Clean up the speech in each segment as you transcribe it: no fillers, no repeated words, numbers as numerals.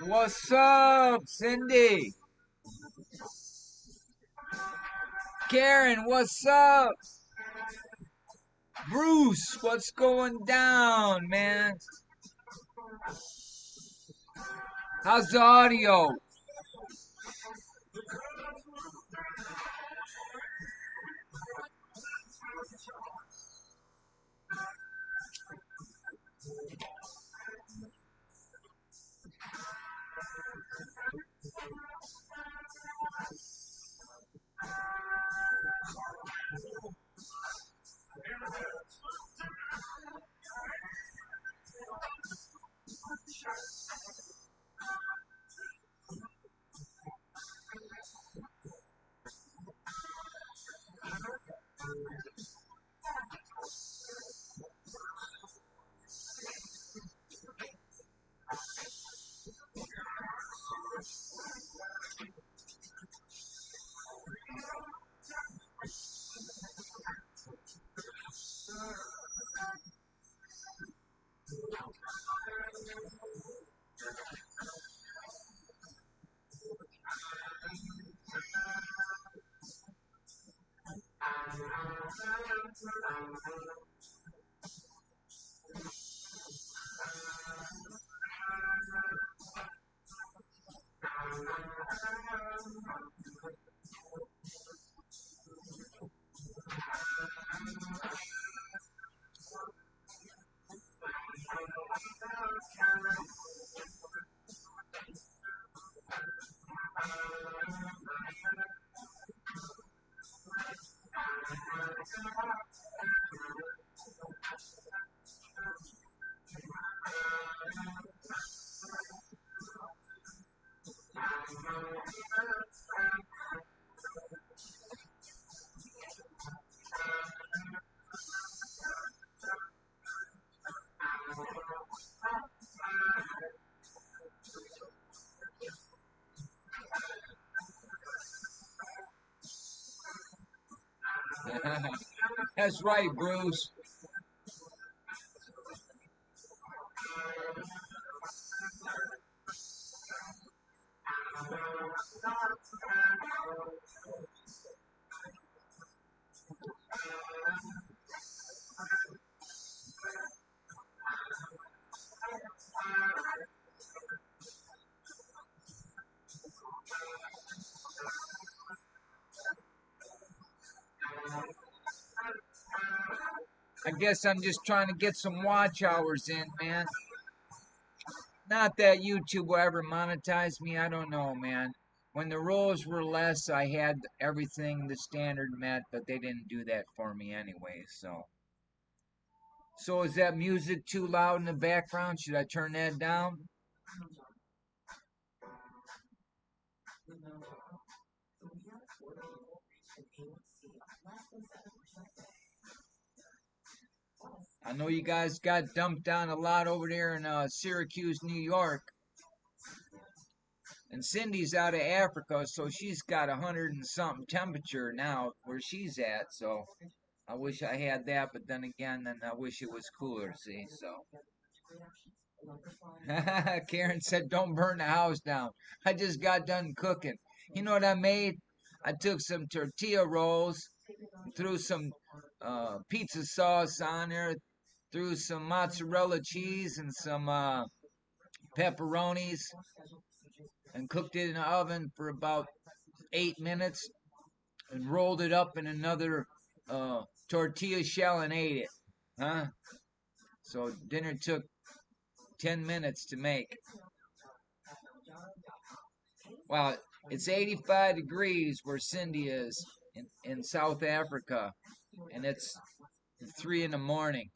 What's up, Cindy? Karen, what's up? Bruce, what's going down, man? How's the audio? That's right, Bruce. I guess I'm just trying to get some watch hours in, man. Not that YouTube will ever monetize me. I don't know, man. When the roles were less, I had everything the standard met, but they didn't do that for me anyway. So is that music too loud in the background? Should I turn that down? I know you guys got dumped on a lot over there in Syracuse, New York. And Cindy's out of Africa, so she's got 100 and something temperature now where she's at. So I wish I had that, but then again, then I wish it was cooler. See, so Karen said, "Don't burn the house down." I just got done cooking. You know what I made? I took some tortilla rolls, threw some pizza sauce on there, threw some mozzarella cheese and some pepperonis, and cooked it in the oven for about 8 minutes and rolled it up in another tortilla shell and ate it. Huh? So dinner took 10 minutes to make. Wow, it's 85 degrees where Cindy is in South Africa, and it's 3 in the morning.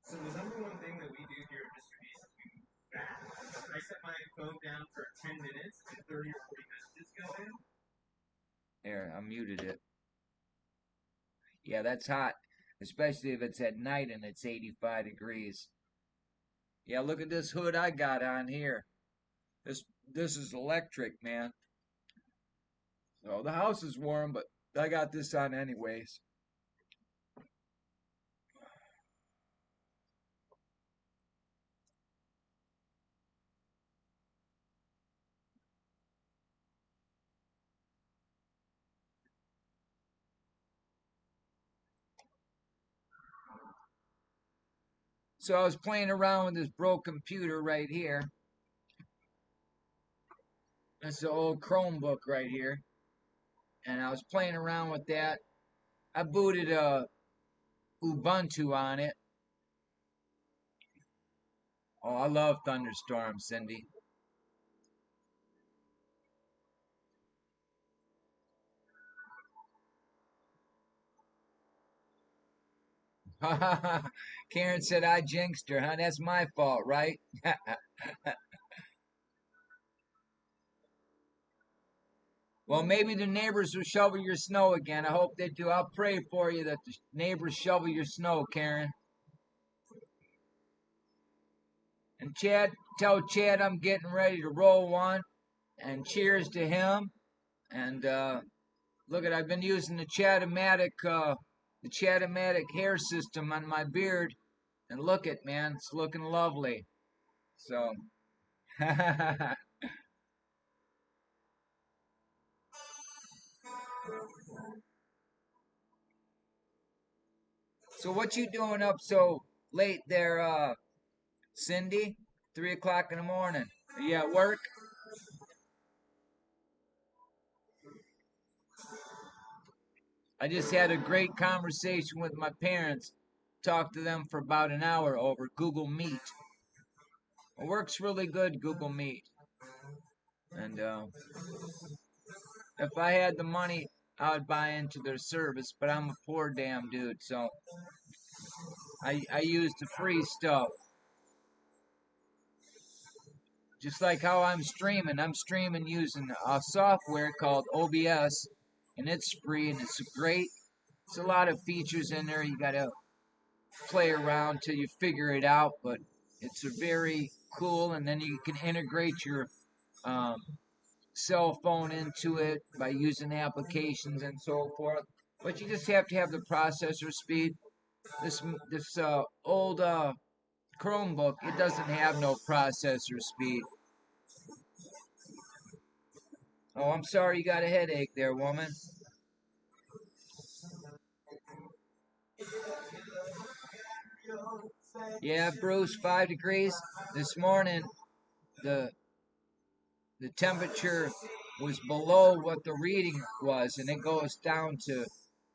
So the number one thing that we do here at Mr. Beast is we move fast. I set my phone down for 10 minutes and 30 or 40 messages go in. There, I muted it. Yeah, that's hot, especially if it's at night and it's 85 degrees. Yeah, look at this hood I got on here. This is electric, man. So the house is warm, but I got this on anyways. So I was playing around with this broke computer right here. That's the old Chromebook right here. And I was playing around with that. I booted Ubuntu on it. Oh, I love Thunderstorm, Cindy. Karen said I jinxed her, huh? That's my fault, right? Well, maybe the neighbors will shovel your snow again. I hope they do. I'll pray for you that the neighbors shovel your snow, Karen. And Chad, tell Chad I'm getting ready to roll one. And cheers to him. And look at, I've been using the Chatomatic hair system on my beard. And look at, man, it's looking lovely. So, so what you doing up so late there, Cindy? 3 o'clock in the morning. Are you at work? I just had a great conversation with my parents. Talked to them for about an hour over Google Meet. It works really good, Google Meet. And if I had the money, I would buy into their service, but I'm a poor damn dude, so I use the free stuff. Just like how I'm streaming using a software called OBS, and it's free and it's great. It's a lot of features in there. You gotta play around till you figure it out, but it's a very cool. And then you can integrate your um, cell phone into it by using applications and so forth. But you just have to have the processor speed. This old Chromebook, it doesn't have no processor speed. Oh, I'm sorry you got a headache there, woman. Yeah, Bruce, 5 degrees. This morning, the the temperature was below what the reading was, and it goes down to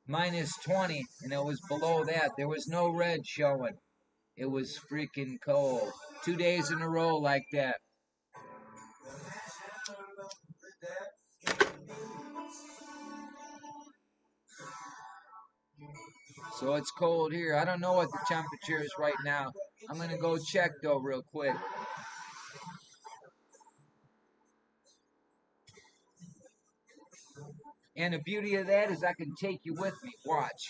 minus 20, and it was below that. There was no red showing. It was freaking cold. 2 days in a row like that. So it's cold here. I don't know what the temperature is right now. I'm going to go check, though, real quick. And the beauty of that is I can take you with me. Watch.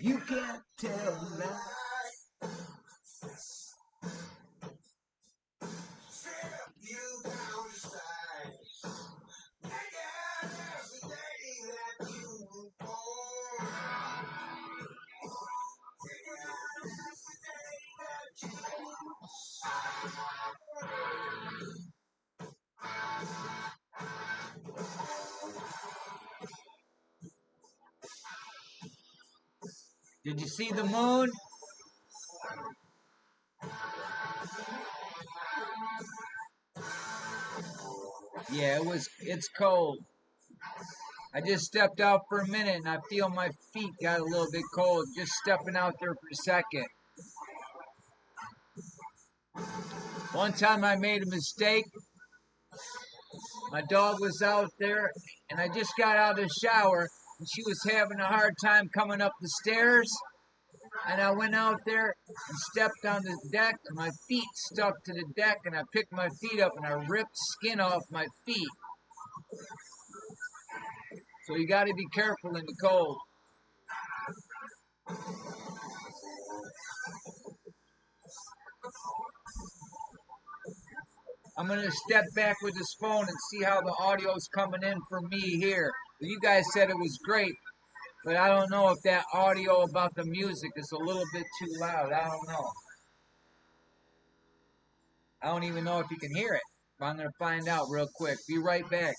You can't tell lies. Did you see the moon? Yeah, it's cold. I just stepped out for a minute and I feel my feet got a little bit cold just stepping out there for a second. One time I made a mistake. My dog was out there and I just got out of the shower and she was having a hard time coming up the stairs. And I went out there and stepped on the deck and my feet stuck to the deck and I picked my feet up and I ripped skin off my feet. So you got to be careful in the cold. I'm going to step back with this phone and see how the audio's coming in for me here. You guys said it was great, but I don't know if that audio about the music is a little bit too loud. I don't know. I don't even know if you can hear it. But I'm going to find out real quick. Be right back.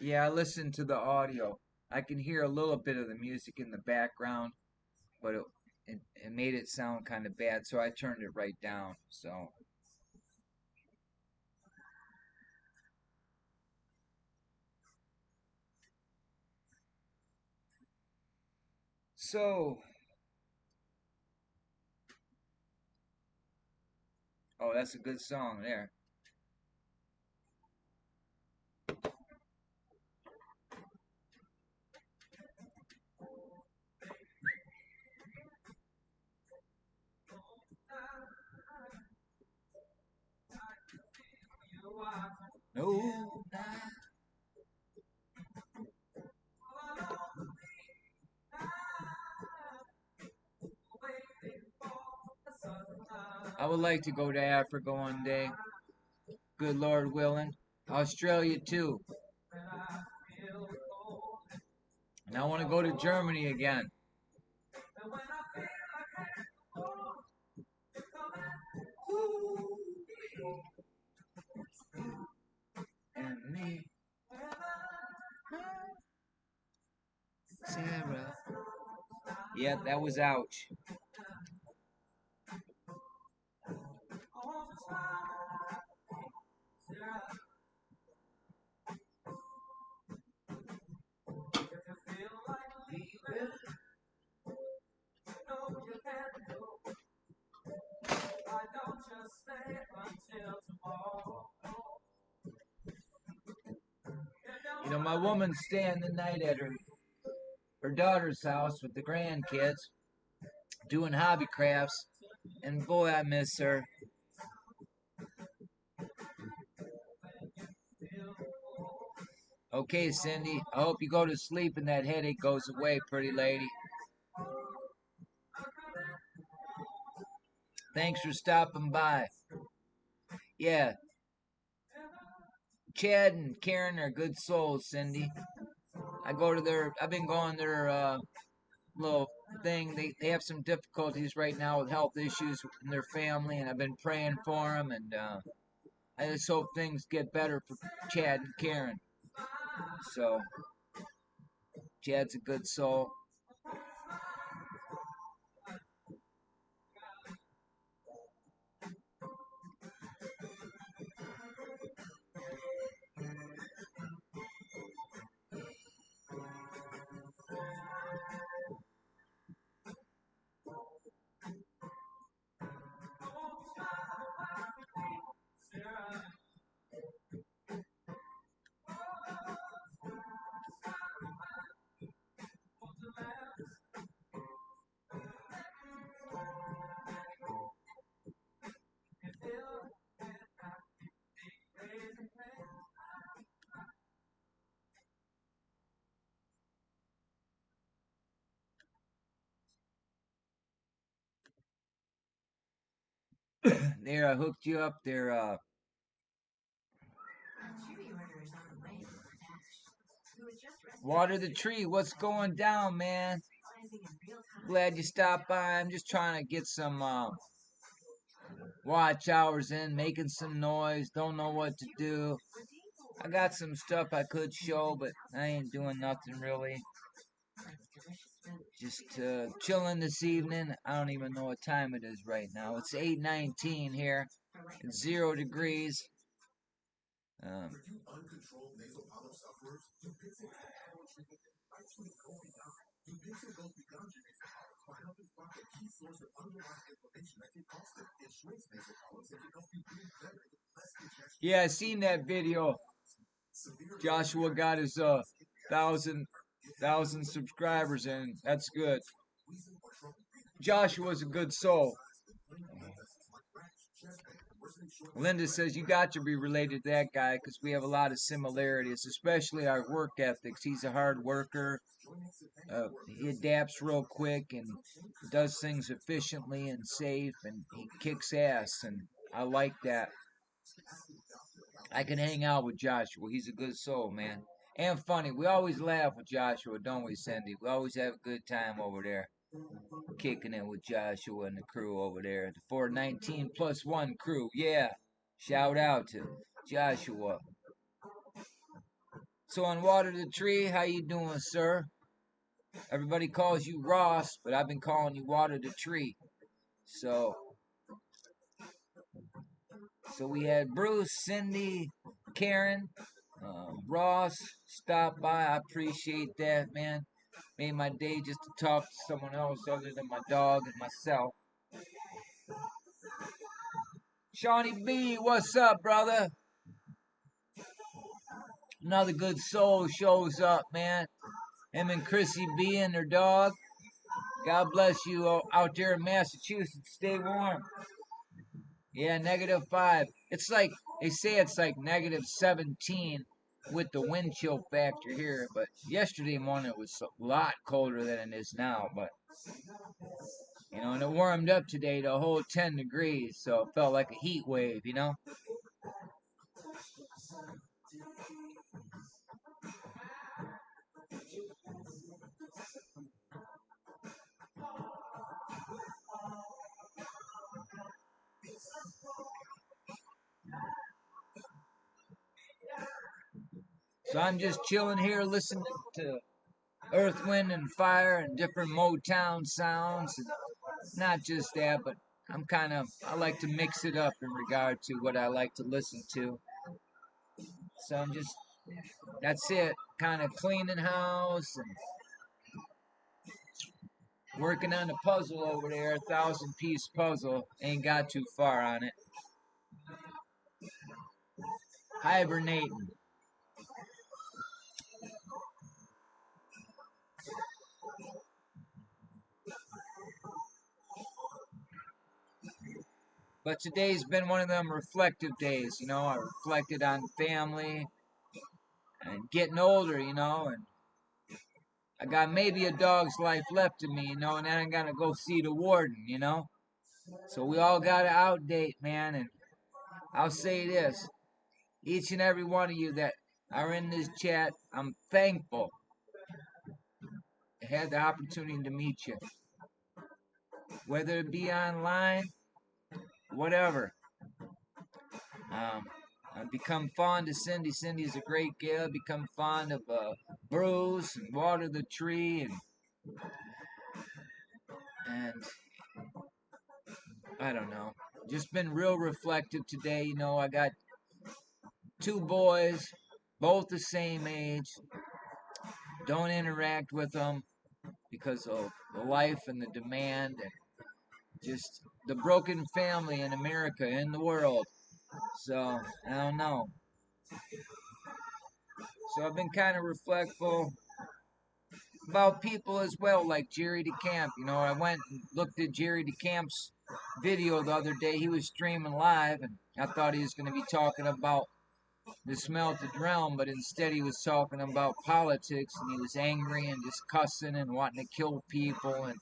Yeah, I listened to the audio. I can hear a little bit of the music in the background, but it made it sound kind of bad, so I turned it right down. So, oh, that's a good song there. No, I would like to go to Africa one day. Good Lord willing. Australia too. And I want to go to Germany again. And me, Sarah. Yeah, that was ouch. You know, my woman's staying the night at her daughter's house with the grandkids, doing hobby crafts, and boy, I miss her. Okay, Cindy, I hope you go to sleep and that headache goes away, pretty lady. Thanks for stopping by. Yeah, Chad and Karen are good souls, Cindy. I've been going to their little thing. They have some difficulties right now with health issues in their family, and I've been praying for them, and I just hope things get better for Chad and Karen. So, Chad's a good soul. There, I hooked you up there. Water the tree. What's going down, man? Glad you stopped by. I'm just trying to get some watch hours in, making some noise. Don't know what to do. I got some stuff I could show, but I ain't doing nothing really. Just chilling this evening. I don't even know what time it is right now. It's 8:19 here. It's 0 degrees. Um, yeah, I seen that video. Joshua got his thousand subscribers in. That's good. Joshua's a good soul. Linda says you got to be related to that guy because we have a lot of similarities, especially our work ethics. He's a hard worker. He adapts real quick and does things efficiently and safe, and he kicks ass, and I like that. I can hang out with Joshua. He's a good soul, man. And funny. We always laugh with Joshua, don't we, Cindy? We always have a good time over there. Kicking it with Joshua and the crew over there. The 419 plus 1 crew. Yeah. Shout out to Joshua. So on Water the Tree, how you doing, sir? Everybody calls you Ross, but I've been calling you Water the Tree. So we had Bruce, Cindy, Karen, Ross stop by. I appreciate that, man. Made my day just to talk to someone else other than my dog and myself. Shawnee B, what's up, brother? Another good soul shows up, man. Him and Chrissy B and their dog. God bless you out there in Massachusetts. Stay warm. Yeah, -5. It's like, they say it's like -17 with the wind chill factor here. But yesterday morning it was a lot colder than it is now. But, you know, and it warmed up today to a whole 10 degrees. So it felt like a heat wave, you know? So I'm just chilling here listening to Earth, Wind, and Fire and different Motown sounds. And not just that, but I like to mix it up in regard to what I like to listen to. So that's it. Kind of cleaning house and working on the puzzle over there, 1,000-piece puzzle. Ain't got too far on it. Hibernating. But today's been one of them reflective days, you know. I reflected on family and getting older, you know, and I got maybe a dog's life left in me, you know, and then I gotta go see the warden, you know. So we all gotta outdate, man, and I'll say this. Each and every one of you that are in this chat, I'm thankful I had the opportunity to meet you. Whether it be online, whatever. I've become fond of Cindy. Cindy's a great gal. Become fond of Bruce and Water the Tree and I don't know. Just been real reflective today. You know, I got 2 boys, both the same age. Don't interact with them because of the life and the demand and just the broken family in America, in the world. So, I don't know. So I've been kind of reflectful about people as well, like Jerry DeCamp. You know, I went and looked at Jerry DeCamp's video the other day. He was streaming live, and I thought he was going to be talking about the smelted realm, but instead he was talking about politics, and he was angry and just cussing and wanting to kill people and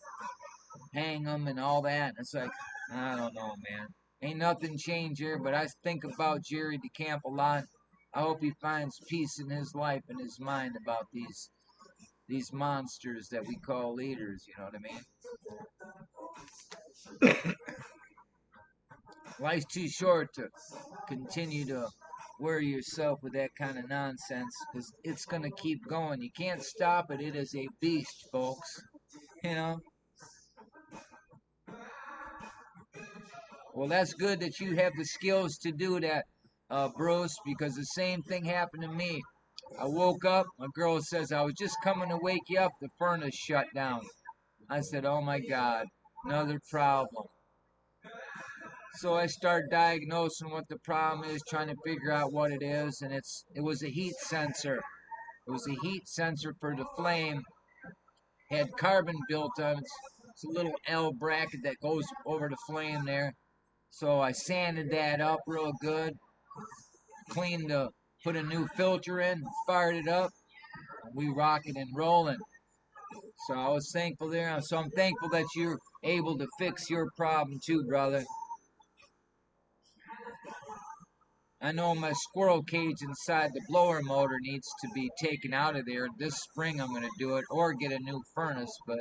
hang them and all that. And it's like, I don't know, man. Ain't nothing changed here, but I think about Jerry DeCamp a lot. I hope he finds peace in his life and his mind about these monsters that we call leaders. You know what I mean? Life's too short to continue to worry yourself with that kind of nonsense because it's going to keep going. You can't stop it. It is a beast, folks. You know? Well, that's good that you have the skills to do that, Bruce, because the same thing happened to me. I woke up. My girl says, I was just coming to wake you up. The furnace shut down. I said, oh my God, another problem. So I start diagnosing what the problem is, trying to figure out what it is, and it was a heat sensor. It was a heat sensor for the flame. Had carbon built on it. It's a little L bracket that goes over the flame there. So I sanded that up real good, cleaned the, put a new filter in, fired it up. We rocking and rolling. So I was thankful there. So I'm thankful that you're able to fix your problem too, brother. I know my squirrel cage inside the blower motor needs to be taken out of there. This spring I'm going to do it or get a new furnace, but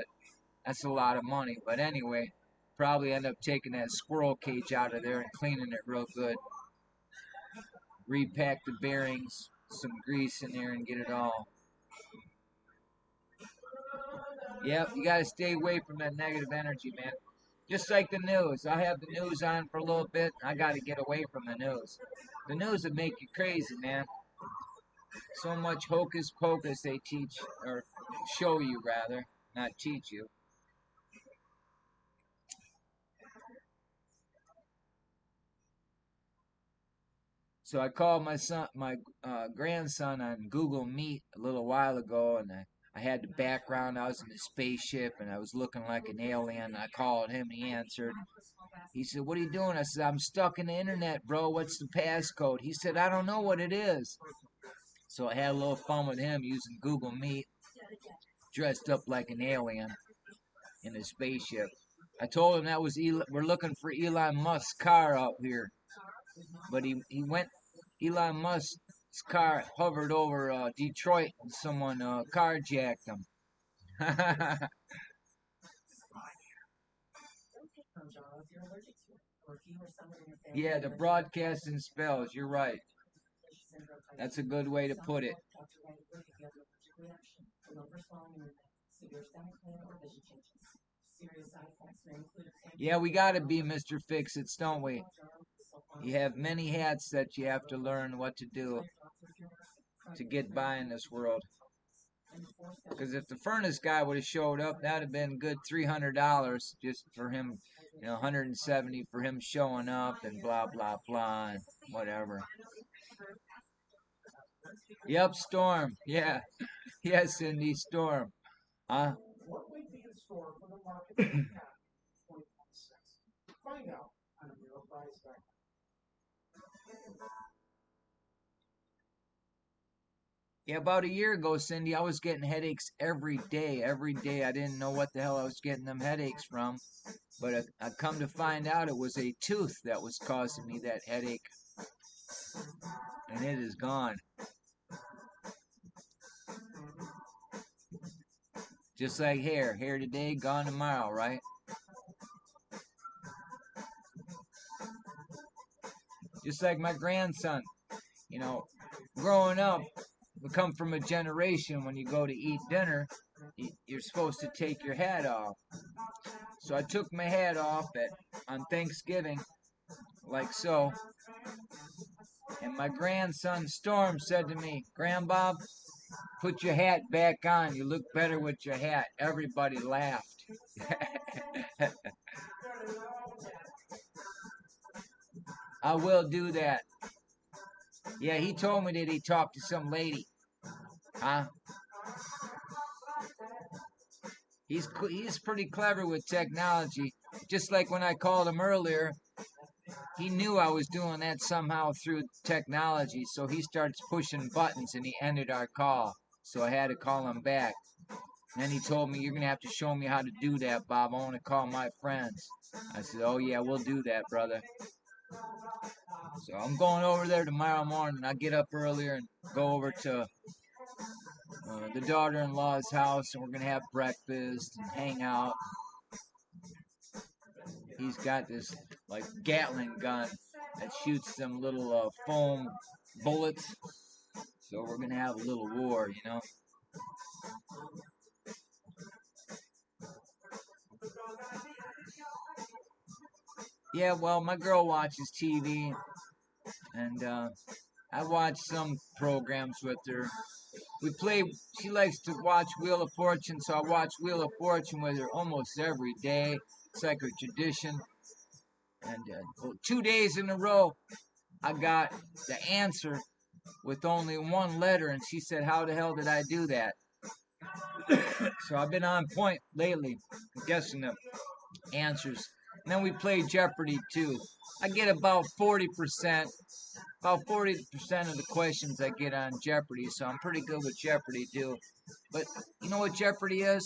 that's a lot of money. But anyway, probably end up taking that squirrel cage out of there and cleaning it real good. Repack the bearings, some grease in there and get it all. Yep, you got to stay away from that negative energy, man. Just like the news. I have the news on for a little bit. I got to get away from the news. The news would make you crazy, man. So much hocus pocus they teach, or show you rather, not teach you. So I called my grandson on Google Meet a little while ago, and I had the background. I was in a spaceship, and I was looking like an alien. I called him, he answered. He said, "What are you doing?" I said, "I'm stuck in the internet, bro. What's the passcode?" He said, "I don't know what it is." So I had a little fun with him using Google Meet, dressed up like an alien in a spaceship. I told him that was we're looking for Elon Musk's car out here, but he went. Elon Musk's car hovered over Detroit, and someone carjacked him. Yeah, the broadcasting spells. You're right. That's a good way to put it. Yeah, we got to be Mr. Fix-Its, don't we? You have many hats that you have to learn what to do to get by in this world. Because if the furnace guy would have showed up, that'd have been good $300 just for him, 170 for him showing up and blah blah blah and whatever. Yep, Storm. Yeah, yes, Cindy, Storm. Huh? Yeah, about a year ago, Cindy, I was getting headaches every day. Every day, I didn't know what the hell I was getting them headaches from. But I come to find out it was a tooth that was causing me that headache, and it is gone. Just like hair today, gone tomorrow, right? Just like my grandson, you know, growing up, we come from a generation when you go to eat dinner, you're supposed to take your hat off. So I took my hat off on Thanksgiving, like so, and my grandson Storm said to me, "Grandbob, put your hat back on. You look better with your hat." Everybody laughed. I will do that. Yeah, he told me that he talked to some lady. Huh? He's pretty clever with technology. Just like when I called him earlier, he knew I was doing that somehow through technology, so he starts pushing buttons and he ended our call. So I had to call him back. And then he told me, "You're going to have to show me how to do that, Bob. I want to call my friends." I said, "Oh, yeah, we'll do that, brother." So I'm going over there tomorrow morning. I get up earlier and go over to the daughter-in-law's house, and we're gonna have breakfast and hang out. He's got this like Gatling gun that shoots them little foam bullets. So we're gonna have a little war, you know. Yeah, well, my girl watches TV, and I watch some programs with her. We play. She likes to watch Wheel of Fortune, so I watch Wheel of Fortune with her almost every day. It's like a tradition. And 2 days in a row, I got the answer with only one letter, and she said, "How the hell did I do that?" So I've been on point lately, guessing the answers. And then we play Jeopardy too. I get about 40% of the questions I get on Jeopardy, so I'm pretty good with Jeopardy too. But you know what Jeopardy is?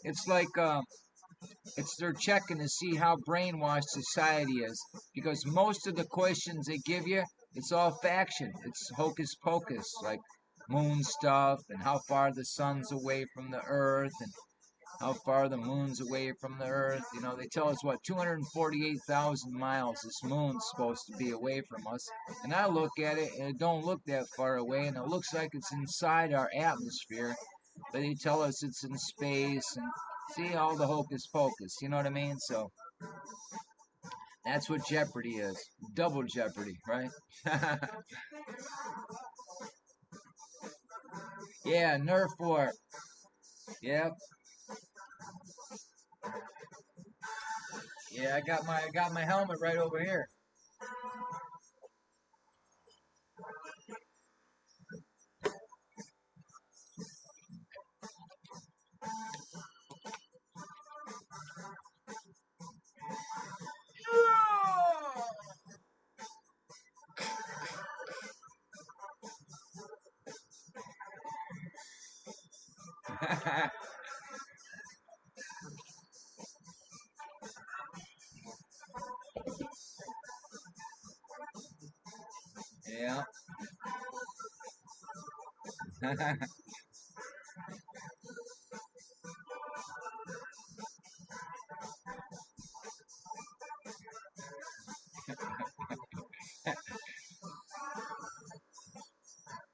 It's like it's they're checking to see how brainwashed society is because most of the questions they give you, it's all faction. It's hocus pocus, like moon stuff and how far the sun's away from the earth and how far the moon's away from the earth. You know, they tell us what 248,000 miles this moon's supposed to be away from us. And I look at it and it don't look that far away and it looks like it's inside our atmosphere. But they tell us it's in space and see all the hocus pocus, you know what I mean? So that's what Jeopardy is. Double Jeopardy, right? Yeah, Nerf war. Yep. Yeah, I got my helmet right over here. Yeah.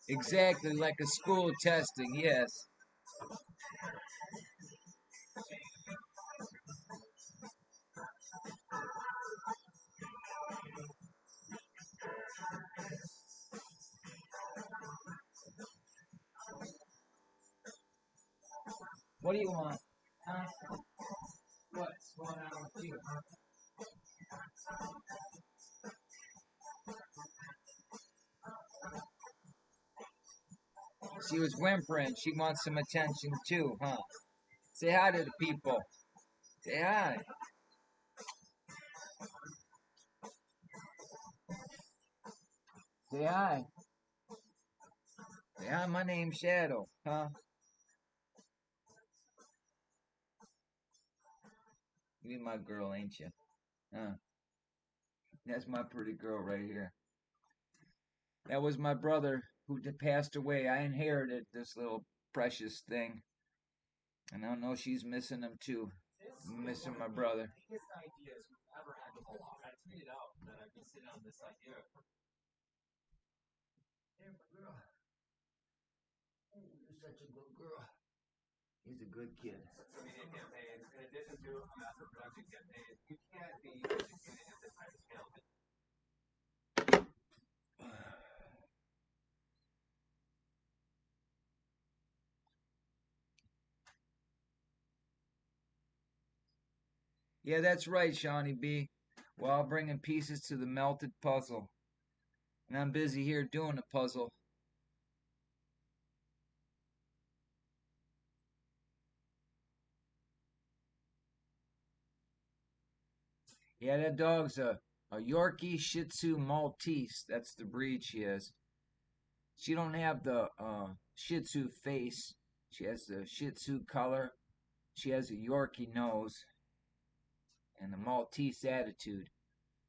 Exactly like a school testing, yes. What do you want? Huh? What's going on with you? She was whimpering. She wants some attention too, huh? Say hi to the people. Say hi. Say hi. Say hi, my name's Shadow, huh? You my girl, ain't you? Huh? That's my pretty girl right here. That was my brother who passed away. I inherited this little precious thing. And I know she's missing him too. Missing my brother. Hey, my girl. Oh, you're such a good girl. He's a good kid. Yeah, that's right, Shawnee B. While bringing pieces to the melted puzzle. And I'm busy here doing a puzzle. Yeah, that dog's a Yorkie Shih Tzu Maltese. That's the breed she is. She don't have the Shih Tzu face. She has the Shih Tzu color. She has a Yorkie nose and a Maltese attitude.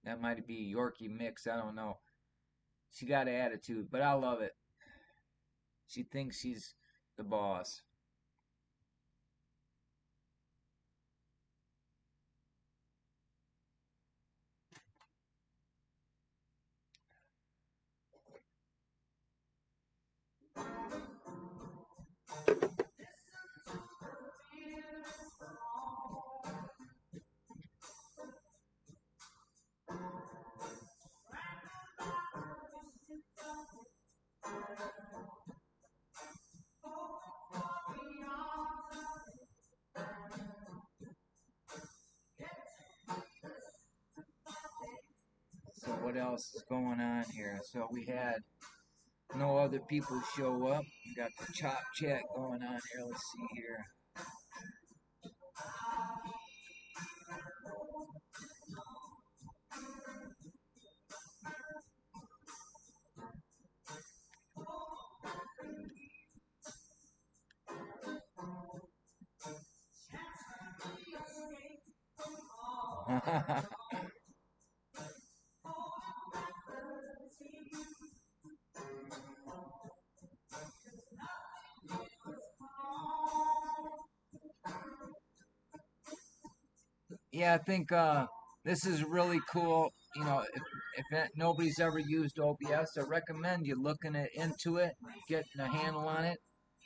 That might be Yorkie mix. I don't know. She got an attitude, but I love it. She thinks she's the boss. So what else is going on here? So we had no other people show up. We got the chop chat going on here. Let's see here. Yeah, I think this is really cool. You know, nobody's ever used OBS, I recommend you looking into it, getting a handle on it.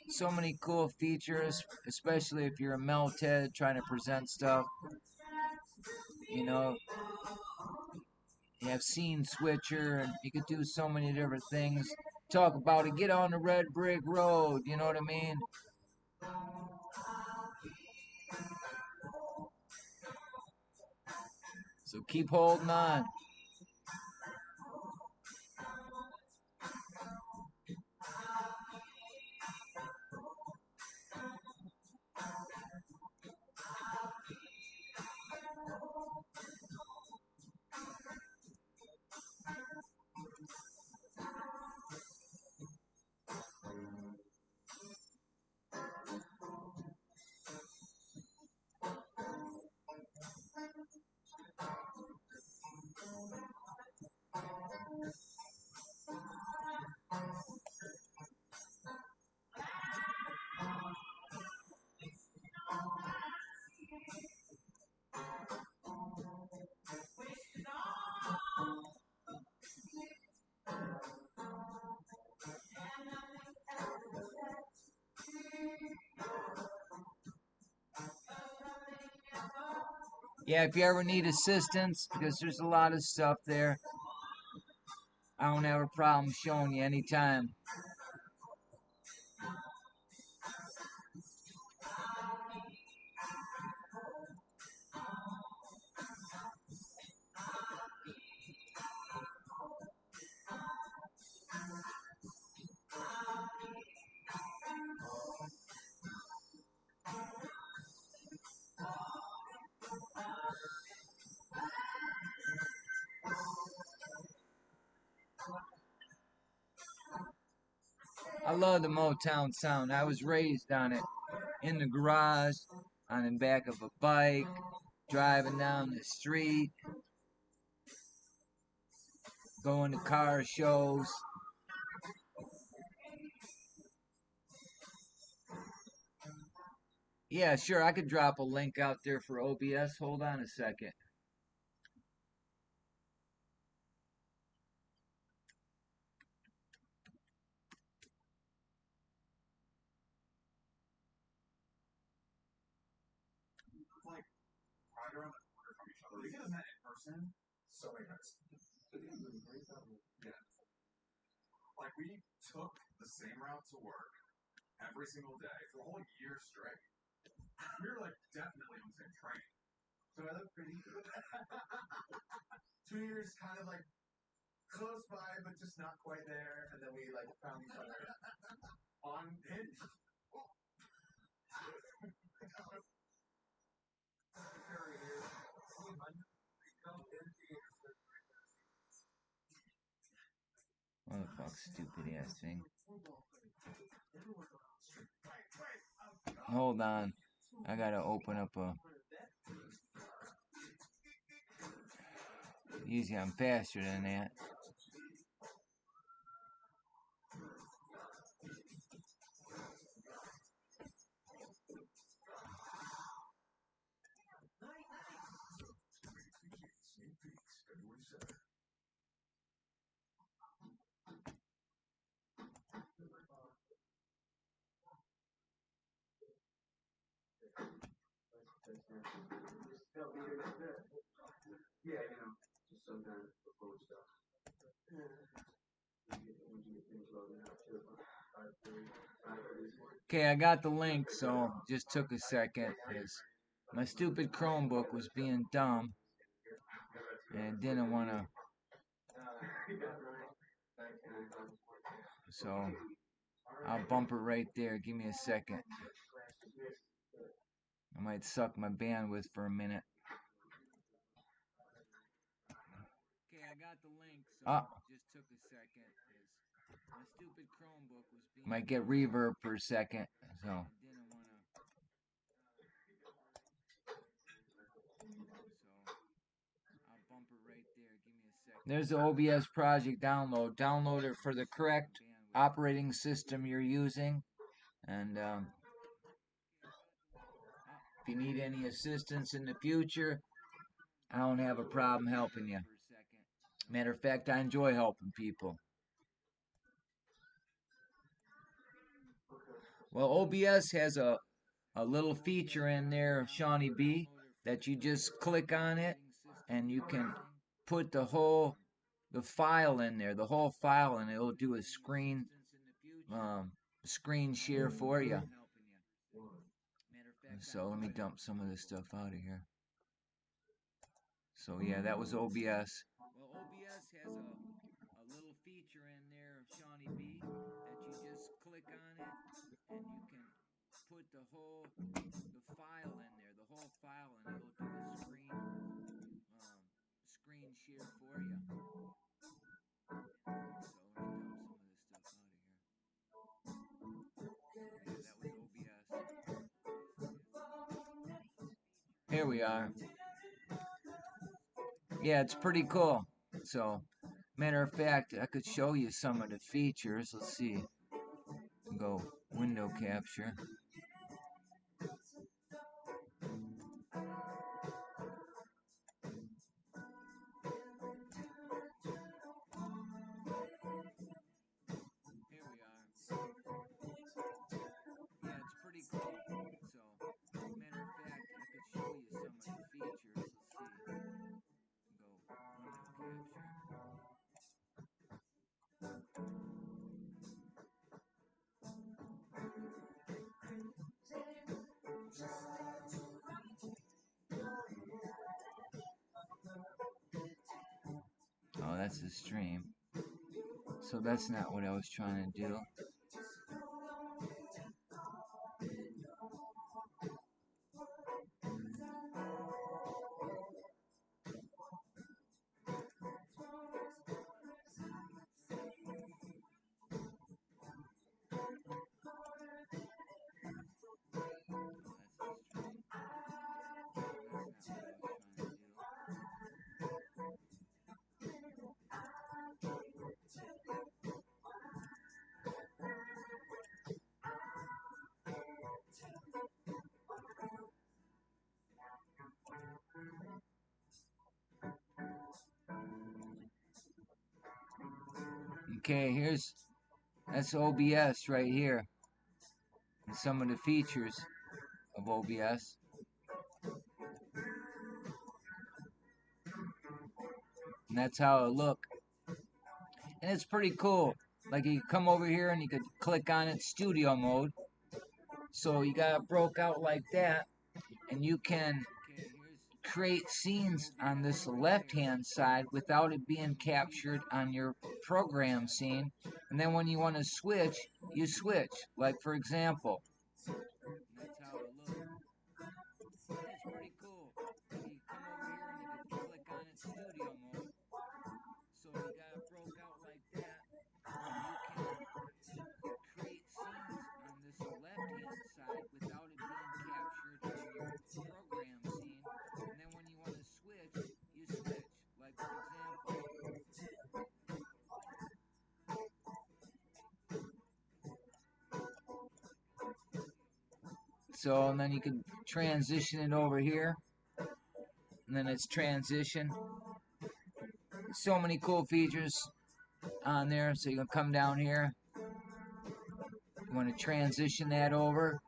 So many cool features, especially if you're a melted trying to present stuff. You know, you have scene switcher, and you could do so many different things. Talk about it. Get on the red brick road. You know what I mean? So keep holding on. Yeah, if you ever need assistance, because there's a lot of stuff there, I don't have a problem showing you anytime. I love the Motown sound. I was raised on it in the garage, on the back of a bike, driving down the street, going to car shows. Yeah, sure, I could drop a link out there for OBS. Hold on a second. What the fuck, stupid ass thing. Hold on. I gotta open up a. Easy, I'm faster than that. Okay, I got the link, so just took a second. My stupid Chromebook was being dumb and didn't want to. So I'll bump it right there. Give me a second. I might suck my bandwidth for a minute. Okay, I got the link, so just took a second. My stupid Chromebook was being. Might get reverb for a second, so. I didn't want to. So I'll bump it right there. Give me a second. There's the OBS project download. Download it for the correct operating system you're using, and if you need any assistance in the future, I don't have a problem helping you. Matter of fact, I enjoy helping people. Well, OBS has a little feature in there, Shawnee B, that you just click on it and you can put the file in there, the whole file, and it'll do a screen share for you. So let me dump some of this stuff out of here. So yeah, that was OBS. Well, OBS has a little feature in there, Shawnee B, that you just click on it and you can put the file in there, the whole file, and it'll do a screen share for you. So let me dump some of this stuff out of here. So yeah, that was OBS. Here we are. Yeah, it's pretty cool. So, matter of fact, I could show you some of the features. Let's see. Go window capture. Here we are. Yeah, it's pretty cool. So, matter of fact, I could show you some of the features. Let's see. Go window capture. Oh, that's the stream. So that's not what I was trying to do. Okay, that's OBS right here. And some of the features of OBS. And that's how it look. And it's pretty cool. Like you come over here and you could click on it, studio mode. So you got it broke out like that, and you can create scenes on this left-hand side without it being captured on your program scene. And then when you want to switch, you switch. Like for example, that's how it looks. It's pretty cool. Like you come over here and you can click on it, studio mode. So you got it broke out like that, and you can create scenes on this left-hand side without it being captured on your program scene. And then when you want to switch, you switch. Like for example, So, and then you can transition it over here. And then it's transition. So many cool features on there. So you can come down here. You want to transition that over.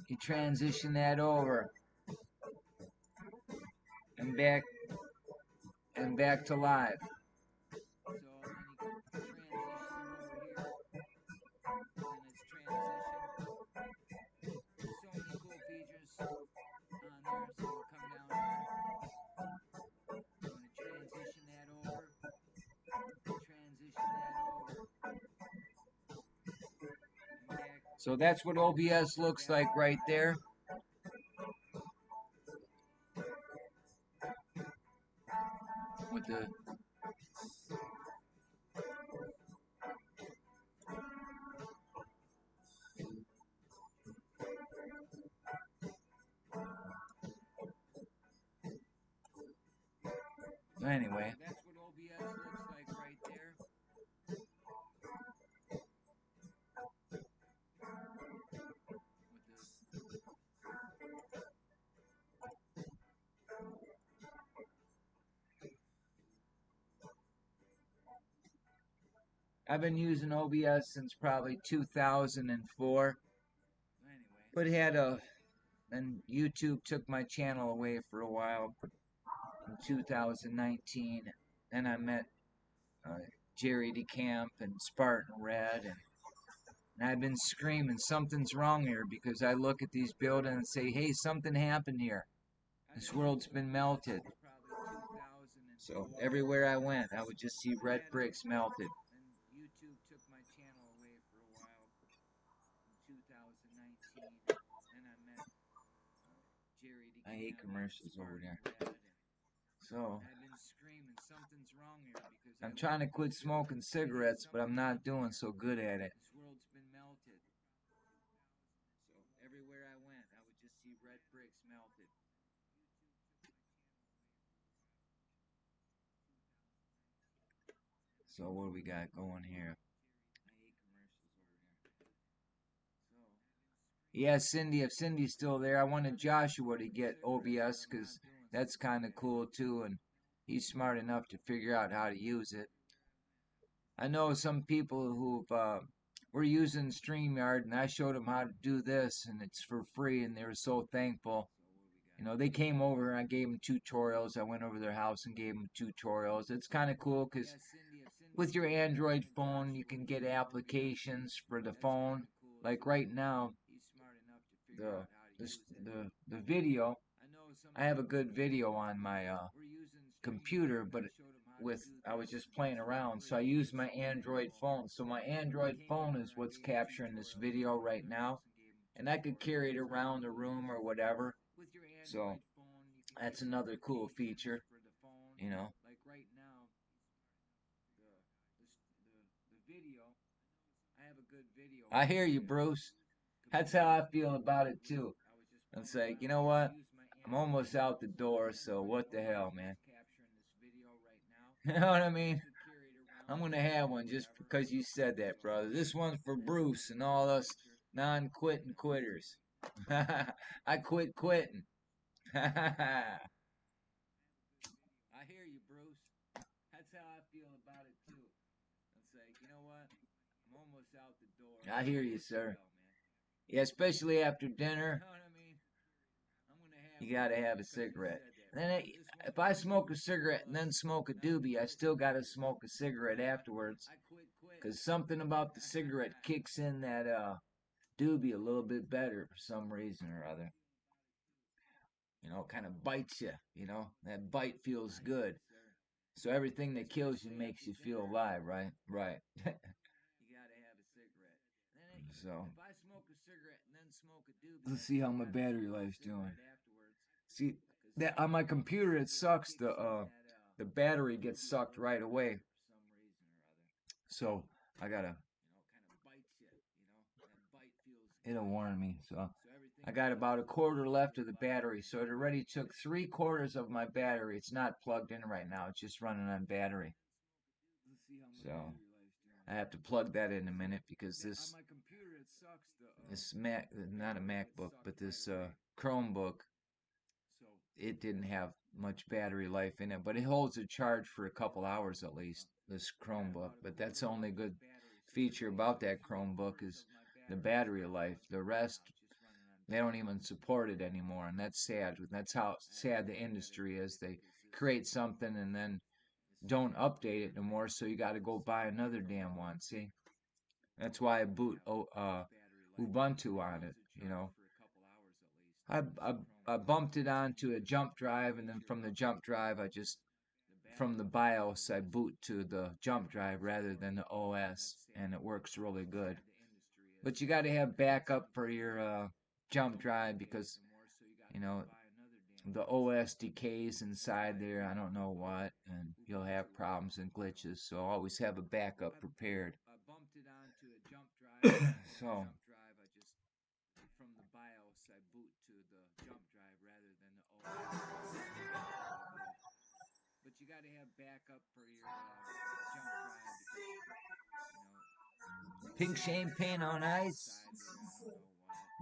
You transition that over. And back to live. So then you can transition it over here. And it's transition. So many cool features on there. So you can come down here. You want to transition that over. Transition that over. And back. So that's what OBS looks like right there. With the anyway. That's what OBS looks like right there. I've been using OBS since probably 2004. But then YouTube took my channel away for a while in 2019. Then I met Jerry DeCamp and Spartan Red, and I've been screaming, something's wrong here, because I look at these buildings and say, hey, something happened here. This world's been melted. So everywhere I went, I would just see red bricks melted. And YouTube took my channel away for a while in 2019. Then I met Jerry DeCamp. I hate commercials over there. So I've been screaming, something's wrong here, because I'm trying to quit smoking cigarettes, but I'm not doing so good at it. This world's been melted. So everywhere I went, I would just see red bricks melted. So what do we got going here? Yeah, Cindy, if Cindy's still there, I wanted Joshua to get OBS because that's kind of cool too, and he's smart enough to figure out how to use it. I know some people who were using StreamYard, and I showed them how to do this, and it's for free, and they were so thankful. You know, they came over and I gave them tutorials. I went over their house and gave them tutorials. It's kind of cool because with your Android phone, you can get applications for the phone. Like right now, the video, I have a good video on my computer, but I was just playing around, so I used my Android phone. So my Android phone is what's capturing this video right now, and I could carry it around the room or whatever. So that's another cool feature, you know. Like right now, the video, I have a good video. I hear you, Bruce. That's how I feel about it too. It's like, you know what? I'm almost out the door, so what the hell, man? You know what I mean? I'm gonna have one just because you said that, brother. This one's for Bruce and all us non-quitting quitters. I quit quitting. I hear you, Bruce. That's how I feel about it too. It's like, you know what? I'm almost out the door. I hear you, sir. Yeah, especially after dinner. You gotta have a cigarette. And then if I smoke a cigarette and then smoke a doobie, I still gotta smoke a cigarette afterwards. Cause something about the cigarette kicks in that doobie a little bit better for some reason or other. You know, it kind of bites you, you know? That bite feels good. So everything that kills you makes you feel alive, right? Right. So let's see how my battery life's doing. See, that on my computer it sucks. The battery gets sucked right away. So I gotta. It'll warn me. So I got about a quarter left of the battery. So it already took 3/4 of my battery. It's not plugged in right now. It's just running on battery. So I have to plug that in a minute because this Mac, not a MacBook, but this Chromebook, it didn't have much battery life in it, but it holds a charge for a couple hours at least, this Chromebook. But that's the only good feature about that Chromebook is the battery life. The rest, they don't even support it anymore, and that's sad. That's how sad the industry is. They create something and then don't update it no more, so you got to go buy another damn one. See, that's why I boot Ubuntu on it. You know, I, I I bumped it onto a jump drive, and then from the jump drive, from the BIOS I boot to the jump drive rather than the OS, and it works really good. But you got to have backup for your jump drive because you know the OS decays inside there. I don't know what, and you'll have problems and glitches. So always have a backup prepared. So pink champagne on ice.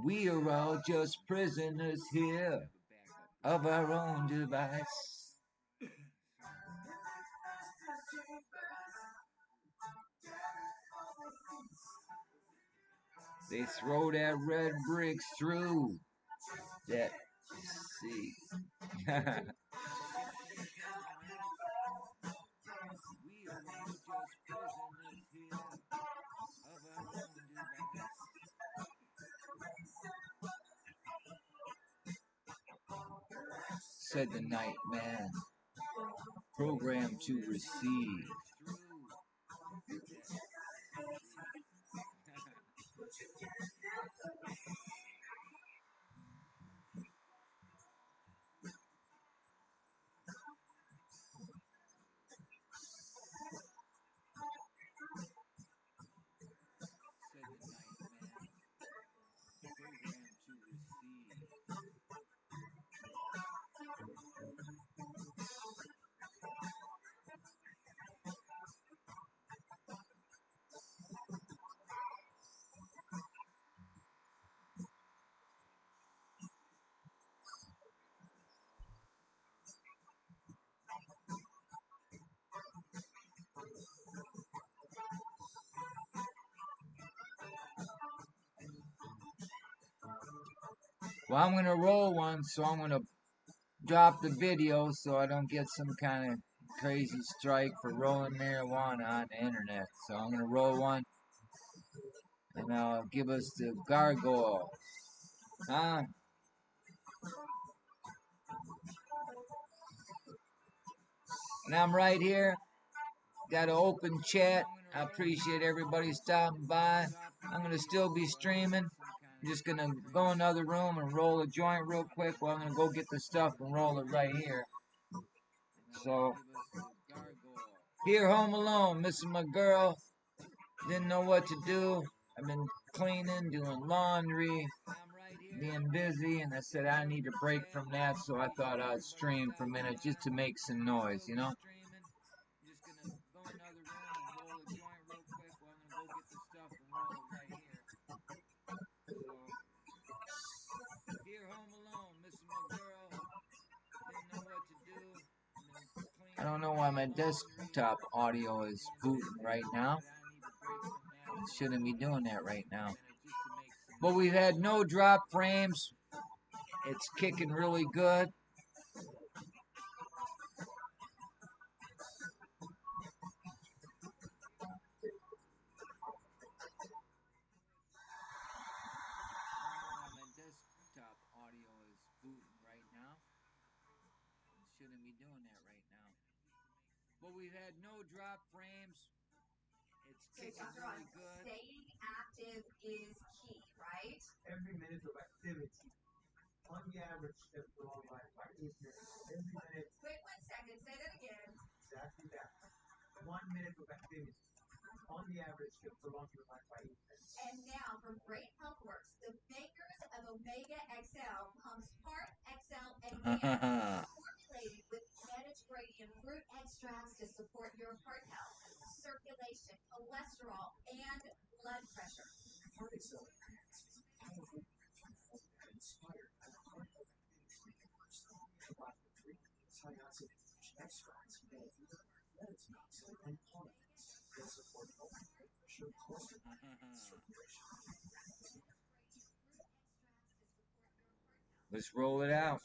We are all just prisoners here of our own device. They throw that red bricks through that sea. Said the night man, programmed to receive. Well, I'm gonna roll one, so I'm gonna drop the video so I don't get some kind of crazy strike for rolling marijuana on the internet. So I'm gonna roll one, and I'll give us the gargoyle. Huh? And I'm right here. Got an open chat. I appreciate everybody stopping by. I'm gonna still be streaming. I'm just gonna go in another room and roll a joint real quick. Well, I'm gonna go get the stuff and roll it right here. So here, home alone, missing my girl. Didn't know what to do. I've been cleaning, doing laundry, being busy, and I said I need a break from that, so I thought I'd stream for a minute just to make some noise, you know? I don't know why my desktop audio is booting right now. It shouldn't be doing that right now. But we've had no drop frames. It's kicking really good. But we've had no drop frames. It's kicking really good. Staying active is key, right? Every minute of activity. On the average, step along by 8 minutes. Every minute. Wait 1 second. Say that again. Exactly that. 1 minute of activity. On the average, step along your life by 8 minutes. And now, from Great Healthworks, the makers of Omega XL, pumps Heart XL Advanced, formulated with Mediterranean fruit extracts to support your heart health, circulation, cholesterol, and blood pressure. Heart XL Advanced Let's roll it out.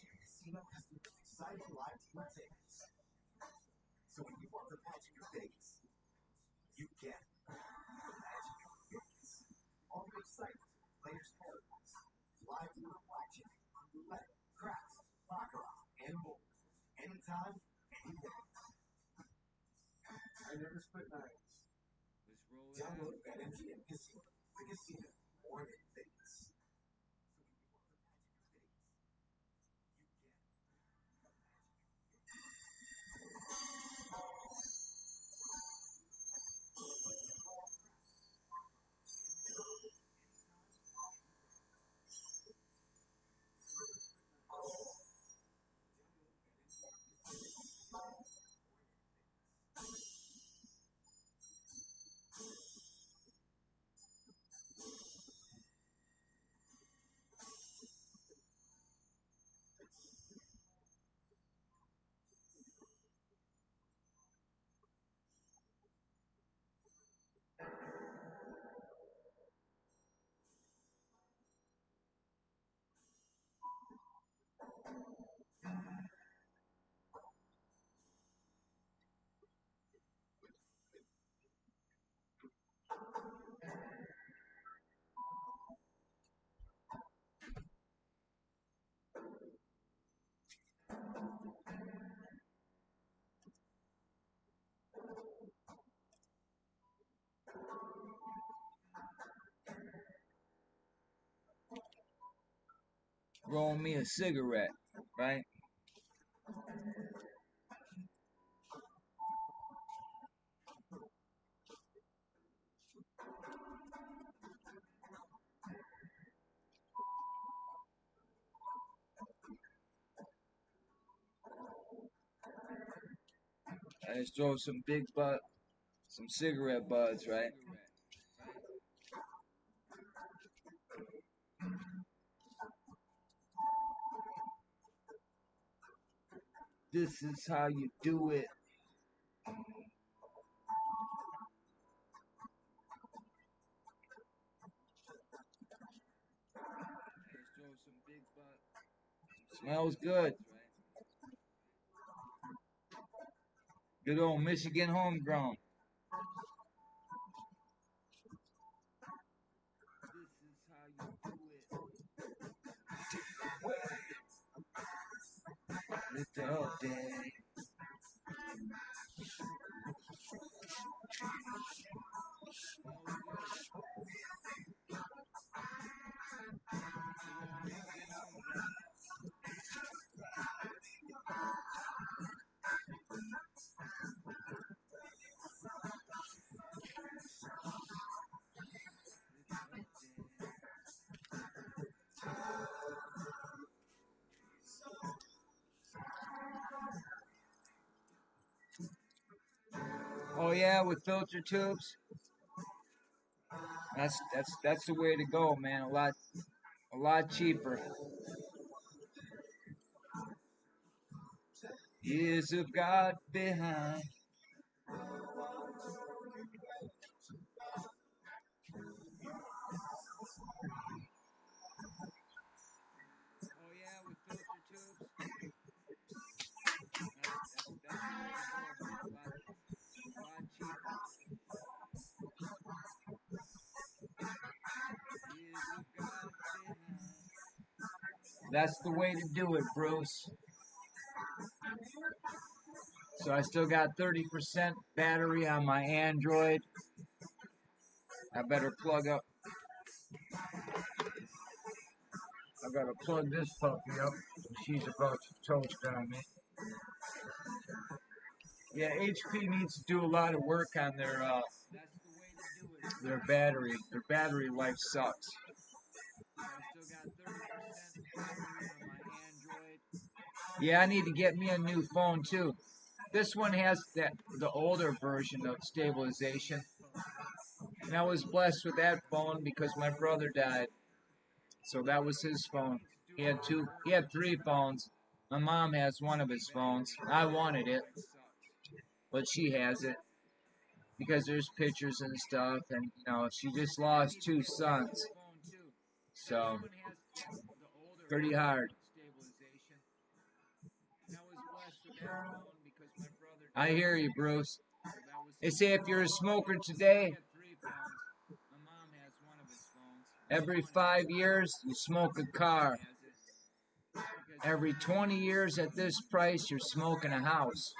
Roll me a cigarette, right? I just throw some some cigarette butts, right? This is how you do it. Smells good. Good old Michigan homegrown. This is how you do it. Little day. Oh yeah, with filter tubes. That's the way to go, man. A lot cheaper. Years of God behind. Oh yeah, with filter tubes. That's the way to go, man. A lot cheaper. Years of God behind. That's the way to do it, Bruce. So I still got 30% battery on my Android. I better plug up. I gotta plug this puppy up. She's about to toast on me. Yeah, HP needs to do a lot of work on their battery. Their battery life sucks. Yeah, I need to get me a new phone too. This one has the older version of stabilization. And I was blessed with that phone because my brother died. So that was his phone. He had three phones. My mom has one of his phones. I wanted it, but she has it because there's pictures and stuff, and she just lost two sons, so pretty hard. I hear you, Bruce. They say if you're a smoker today, every 5 years you smoke a car. Every 20 years at this price, you're smoking a house.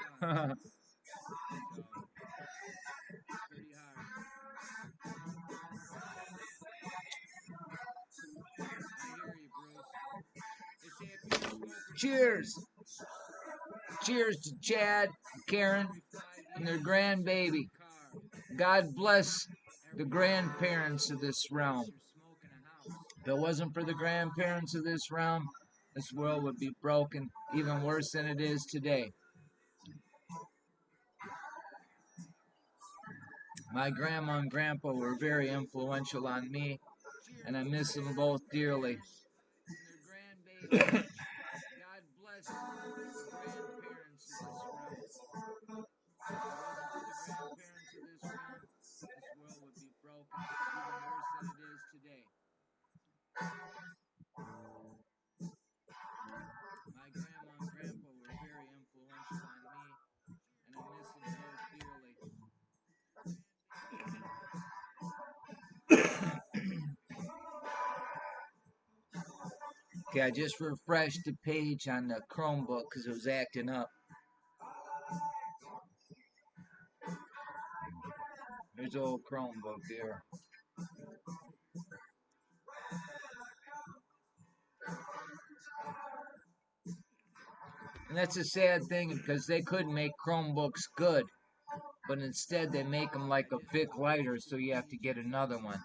Cheers! Cheers to Chad, Karen, and their grandbaby. God bless the grandparents of this realm. If it wasn't for the grandparents of this realm, this world would be broken even worse than it is today. My grandma and grandpa were very influential on me, and I miss them both dearly. God bless the grandparents of this realm. If it wasn't for the grandparents of this realm, this world would be broken even worse than it is today. My grandma and grandpa were very influential on me, and I miss them both dearly. Okay, I just refreshed the page on the Chromebook because it was acting up. There's the old Chromebook there. And that's a sad thing because they could make Chromebooks good, but instead they make them like a Bic lighter, so you have to get another one.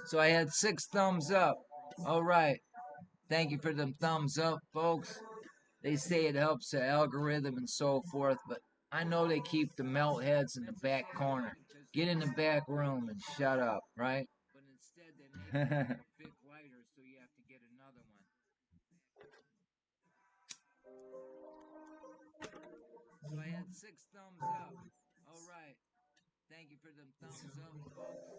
So I had 6 thumbs up. All right. Thank you for them thumbs up, folks. They say it helps the algorithm and so forth, but I know they keep the melt heads in the back corner. Get in the back room and shut up, right? But instead they make it like a Bic lighter, so you have to get another one. So I had 6 thumbs up. All right. Thank you for them thumbs up, folks.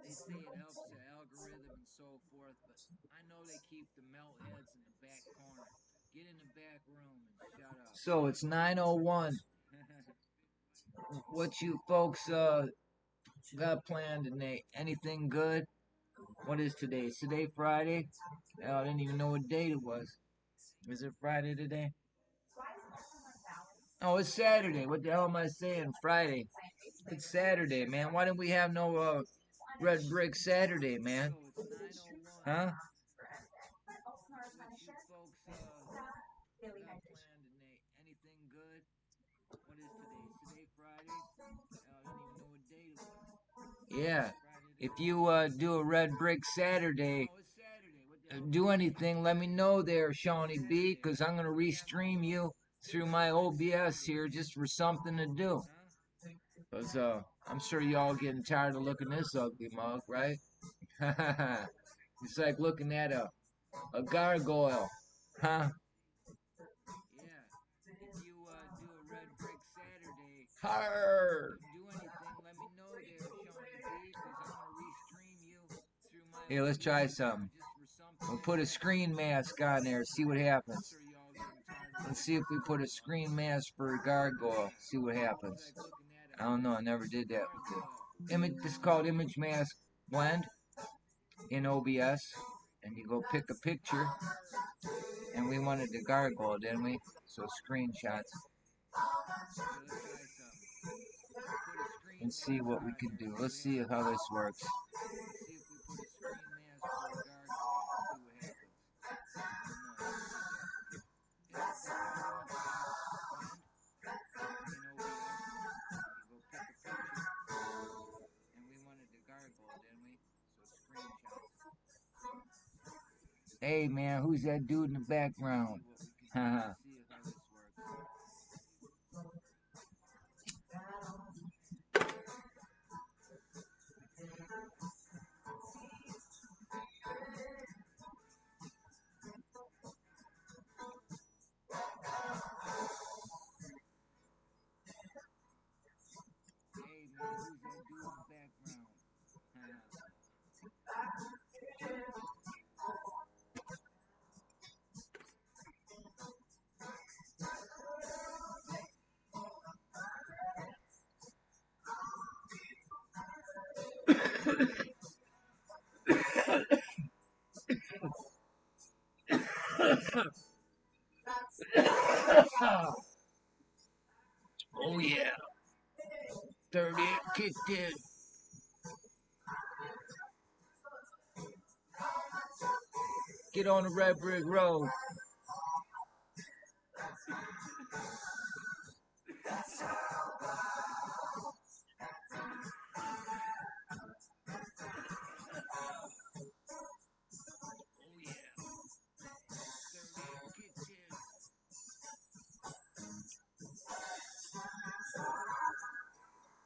They say it helps the algorithm and so forth, but I know they keep the melt heads in the back corner. Get in the back room and shut up. So it's 9:01. What you folks got planned today? Anything good? What is today? Is today Friday? I didn't even know what date it was. Is it Friday today? Oh, it's Saturday. What the hell am I saying? Friday. It's Saturday, man. Why didn't we have no Red Brick Saturday, man? Huh? Anything good? What is today? Is today Friday? I didn't even know what date it was. Yeah. If you do a Red Brick Saturday, do anything, let me know there, Shawnee B, because I'm going to restream you through my OBS here just for something to do. Because I'm sure y'all getting tired of looking at this ugly mug, right? It's like looking at a gargoyle, huh? Yeah. If you do a Red Brick Saturday, do anything, let me know there, Shawnee B, because I'm going to restream you through my Here, let's try something. We'll put a screen mask on there, see what happens. Let's see if we put a screen mask for a gargoyle, see what happens. I don't know, I never did that before. This is called Image Mask Blend in OBS. And you go pick a picture. And we wanted the gargoyle, didn't we? So screenshots. And see what we can do. Let's see how this works. Hey man, who's that dude in the background? Haha. Dude. Get on the red brick road.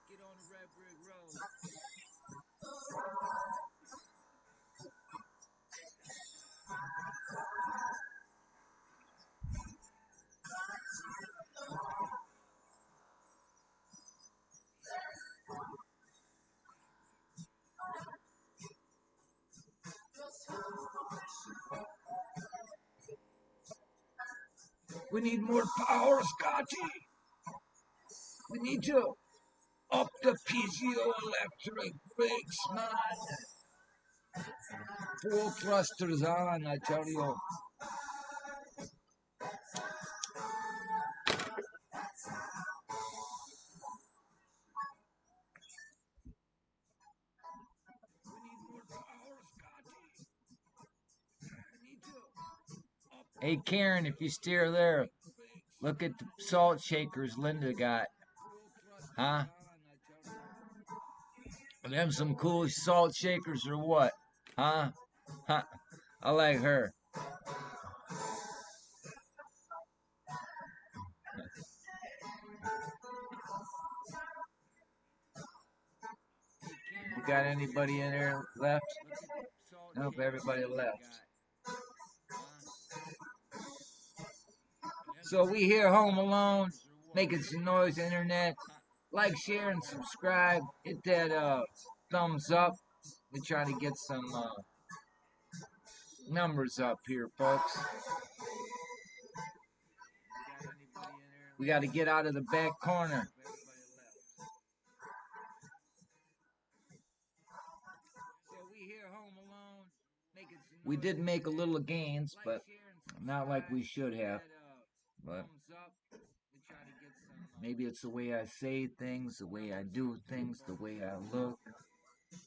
Get on the red brick road. We need more power, Scotty. We need to up the piezoelectric brakes, man. Full thrusters on, I tell you. Hey Karen, if you steer there, look at the salt shakers Linda got. Huh? Are them some cool salt shakers or what? Huh? Huh? I like her. You got anybody in there left? Nope, everybody left. So we here home alone, making some noise, internet. Like, share, and subscribe. Hit that thumbs up. We try to get some numbers up here, folks. We got to get out of the back corner. We did make a little gains, but not like we should have. But maybe it's the way I say things, the way I do things, the way I look,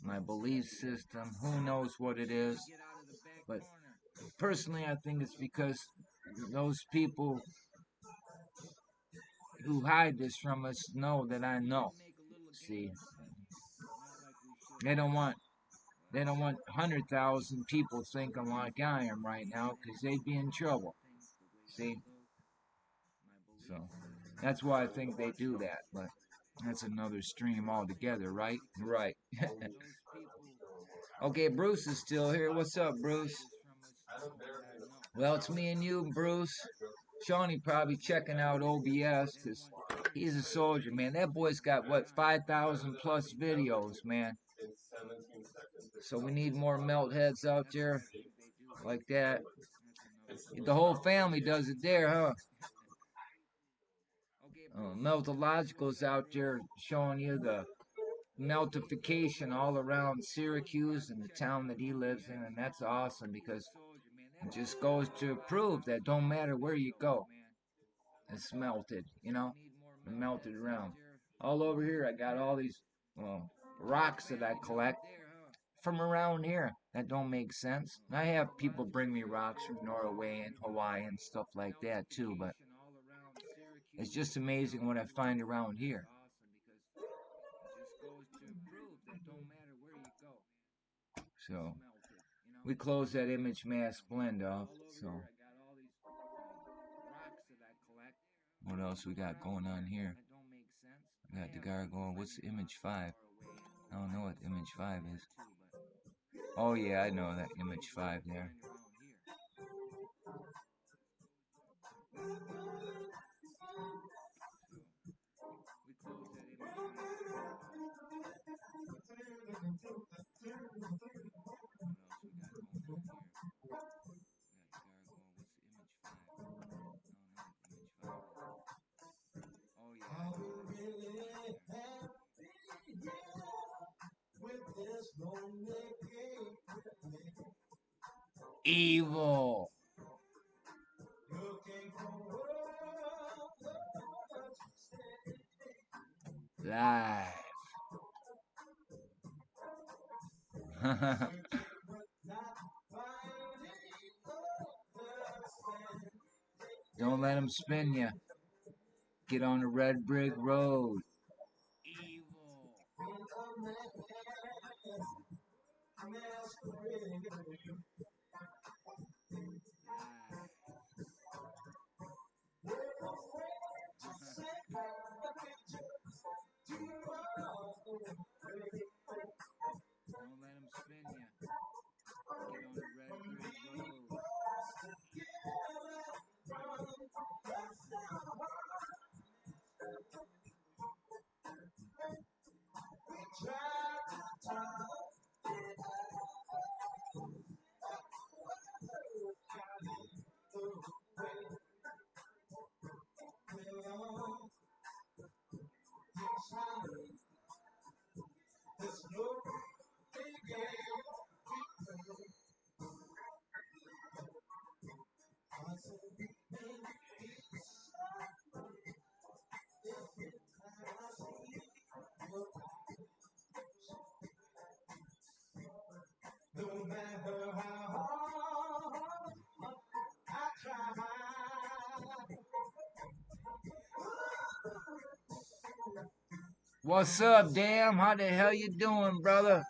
my belief system. Who knows what it is? But personally, I think it's because those people who hide this from us know that I know. See, they don't want 100,000 people thinking like I am right now, because they'd be in trouble. See, so that's why I think they do that. But that's another stream altogether, right? Right. Okay, Bruce is still here. What's up, Bruce? Well, it's me and you, Bruce. Shawnee probably checking out OBS because he's a soldier, man. That boy's got, what, 5,000 plus videos, man. So we need more melt heads out there like that. The whole family does it there, huh? Meltological's out there showing you the meltification all around Syracuse and the town that he lives in, and that's awesome because it just goes to prove that don't matter where you go, it's melted, melted around. All over here, I got all these rocks that I collect from around here that don't make sense. And I have people bring me rocks from Norway and Hawaii and stuff like that too, but it's just amazing what I find around here. So we close that image mask blend off. So what else we got going on here? We got the gargoyle. What's image 5? I don't know what image 5 is. Oh yeah, I know that image 5 there. Evil. Live. Don't let them spin you. Get on the red brick road. Evil. Don't let them spin you. Get on the red brick road. What's up, damn? How the hell you doing, brother?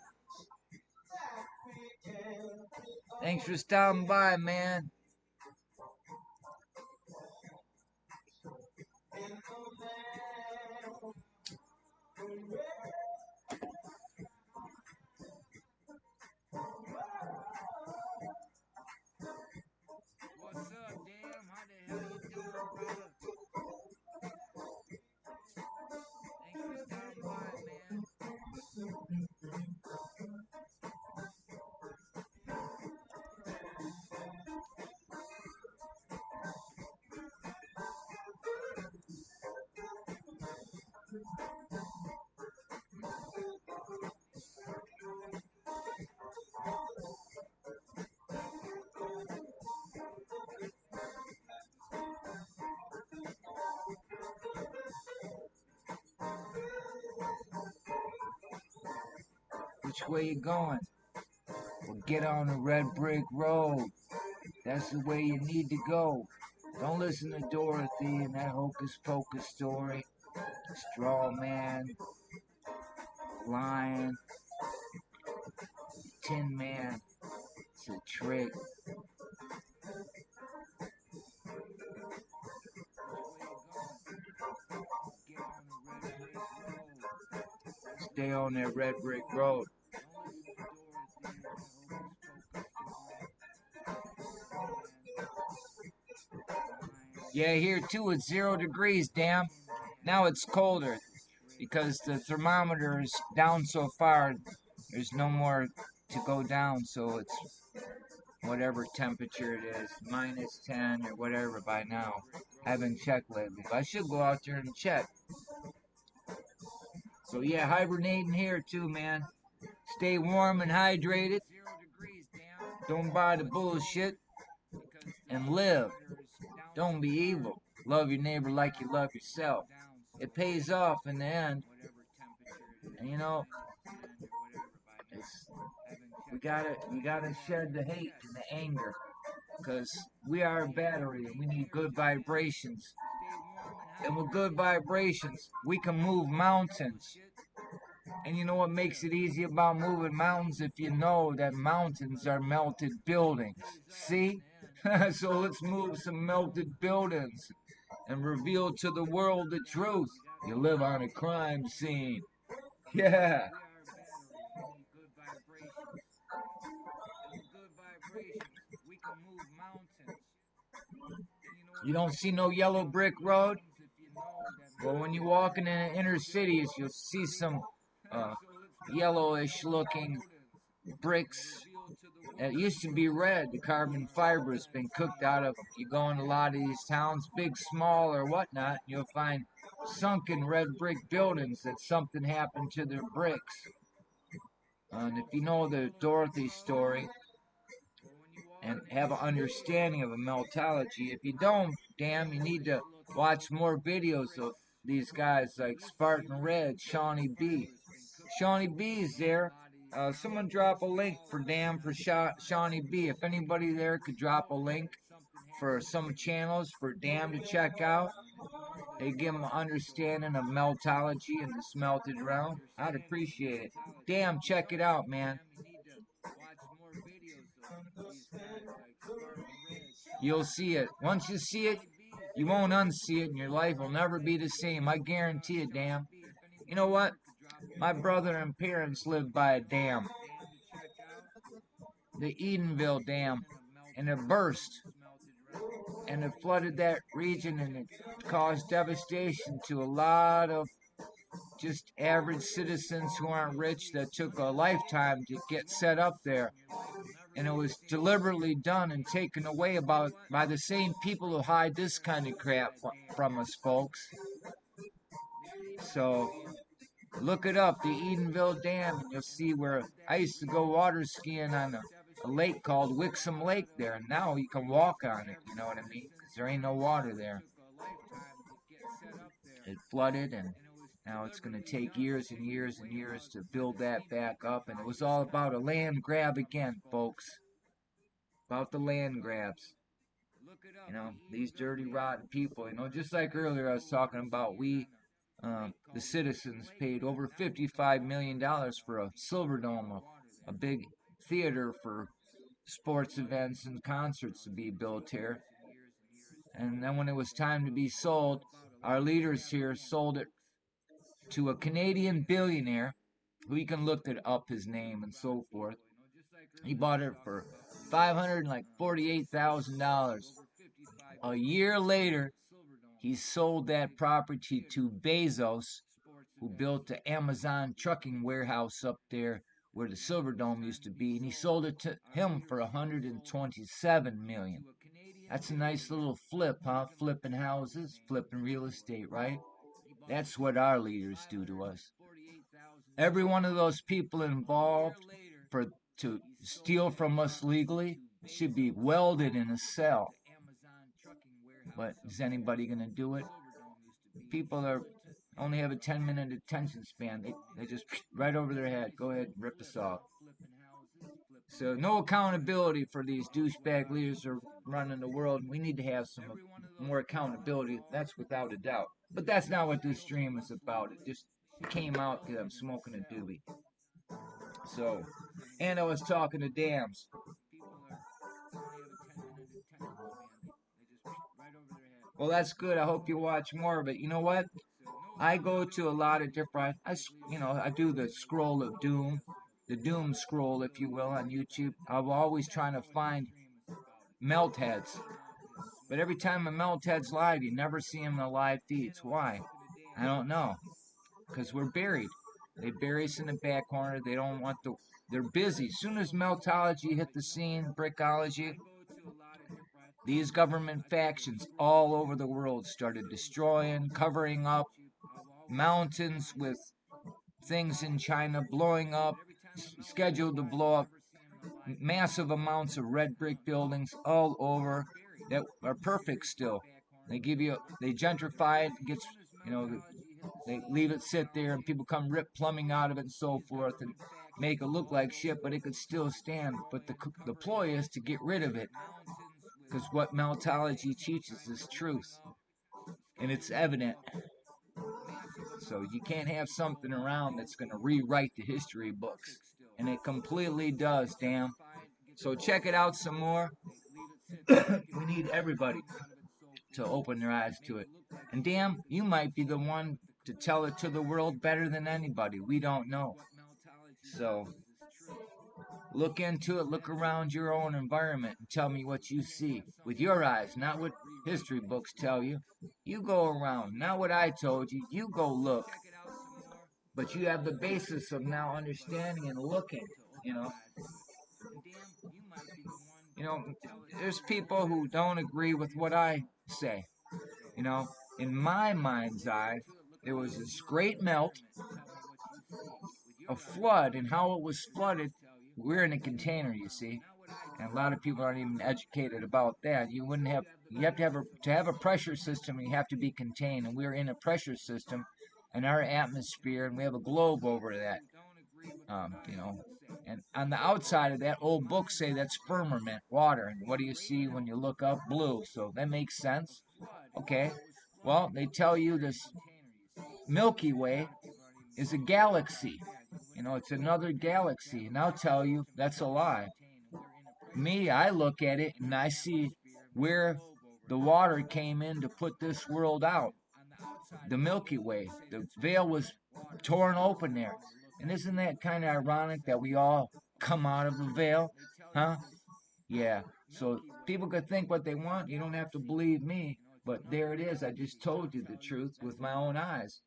Thanks for stopping by, man. What's up, damn? How the hell you doing, brother? Thanks for stopping by, man. Which way you going? Well, get on the red brick road. That's the way you need to go. Don't listen to Dorothy and that hocus pocus story. Straw man, lion, tin man. It's a trick. Stay on that red brick road. Yeah, here too it's 0 degrees, damn. Now it's colder because the thermometer is down so far. There's no more to go down, so it's whatever temperature it is, -10 or whatever by now. I haven't checked lately, but I should go out there and check. So yeah, hibernating here too, man. Stay warm and hydrated. Don't buy the bullshit and live. Don't be evil. Love your neighbor like you love yourself. It pays off in the end. And you know, we gotta shed the hate and the anger, because we are a battery and we need good vibrations. And with good vibrations, we can move mountains. And you know what makes it easy about moving mountains? If you know that mountains are melted buildings. See? So let's move some melted buildings and reveal to the world the truth. You live on a crime scene. Yeah. You don't see no yellow brick road? Well, when you're walking in the inner cities, you'll see some yellowish looking bricks. It used to be red. The carbon fiber has been cooked out of them. You go in a lot of these towns, big, small, or whatnot, you'll find sunken red brick buildings that something happened to their bricks. And if you know the Dorothy story and have an understanding of a meltology, if you don't, damn, you need to watch more videos of these guys like Spartan Red, Shawnee B. Shawnee B is there Someone drop a link for Damn for Shawnee B. If anybody there could drop a link for some channels for Damn to check out, they give them an understanding of meltology in the smelted realm. I'd appreciate it. Damn, check it out, man. You'll see it. Once you see it, you won't unsee it, and your life will never be the same. I guarantee it, damn. You know what? My brother and parents lived by a dam, the Edenville Dam, and it burst, and it flooded that region, and it caused devastation to a lot of just average citizens who aren't rich that took a lifetime to get set up there. And it was deliberately done and taken away about by the same people who hide this kind of crap from us, folks. So look it up, the Edenville Dam, and you'll see where I used to go water skiing on a lake called Wixom Lake there, and now you can walk on it. You know what I mean? Because there ain't no water there. It flooded, and now it's going to take years and years and years to build that back up. And it was all about a land grab again, folks. About the land grabs. You know, these dirty, rotten people. You know, just like earlier I was talking about, the citizens, paid over $55 million for a Silverdome, a big theater for sports events and concerts to be built here. And then when it was time to be sold, our leaders here sold it to a Canadian billionaire, who you can look it up his name and so forth. He bought it for $548,000. A year later, he sold that property to Bezos, who built the Amazon trucking warehouse up there where the Silverdome used to be, and he sold it to him for $127 million. That's a nice little flip, huh? Flipping houses, flipping real estate, right? That's what our leaders do to us. Every one of those people involved to steal from us legally should be welded in a cell. But is anybody going to do it? People only have a 10-minute attention span. They just right over their head. Go ahead, rip us off. So no accountability for these douchebag leaders who are running the world. We need to have some more accountability. That's without a doubt. But that's not what this stream is about. It just came out because I'm smoking a doobie. So, and I was talking to dams. Well, that's good. I hope you watch more. But you know what? I go to a lot of different. I do the scroll of doom, the doom scroll, if you will, on YouTube. I'm always trying to find melt heads. But every time a melt head's live, you never see them in the live feeds. Why? I don't know. Because we're buried. They bury us in the back corner. They don't want the. They're busy. As soon as meltology hit the scene, brickology, these government factions all over the world started destroying, covering up mountains with things in China, blowing up, scheduled to blow up massive amounts of red brick buildings all over that are perfect still. They gentrify it, gets, they leave it sit there and people come rip plumbing out of it and so forth and make it look like shit, but it could still stand. But the ploy is to get rid of it, because what meltology teaches is truth, and it's evident. So you can't have something around that's going to rewrite the history books, and it completely does, damn. So check it out some more. We need everybody to open their eyes to it. And damn, you might be the one to tell it to the world better than anybody. We don't know. So look into it, look around your own environment and tell me what you see with your eyes, not what history books tell you. You go around, not what I told you. You go look. But you have the basis of now understanding and looking, you know. You know, there's people who don't agree with what I say. You know, in my mind's eye, there was this great melt, a flood, and how it was flooded. We're in a container, you see, and a lot of people aren't even educated about that. You have to have a pressure system. You have to be contained, and we're in a pressure system, in our atmosphere, and we have a globe over that. You know, and on the outside of that old book say that's firmament, water. And what do you see when you look up? Blue. So that makes sense. Okay. Well, they tell you this Milky Way is a galaxy. You know, it's another galaxy. And I'll tell you, that's a lie. Me, I look at it and I see where the water came in to put this world out. The Milky Way. The veil was torn open there. And isn't that kind of ironic that we all come out of the veil? Huh? Yeah. So people could think what they want. You don't have to believe me. But there it is. I just told you the truth with my own eyes.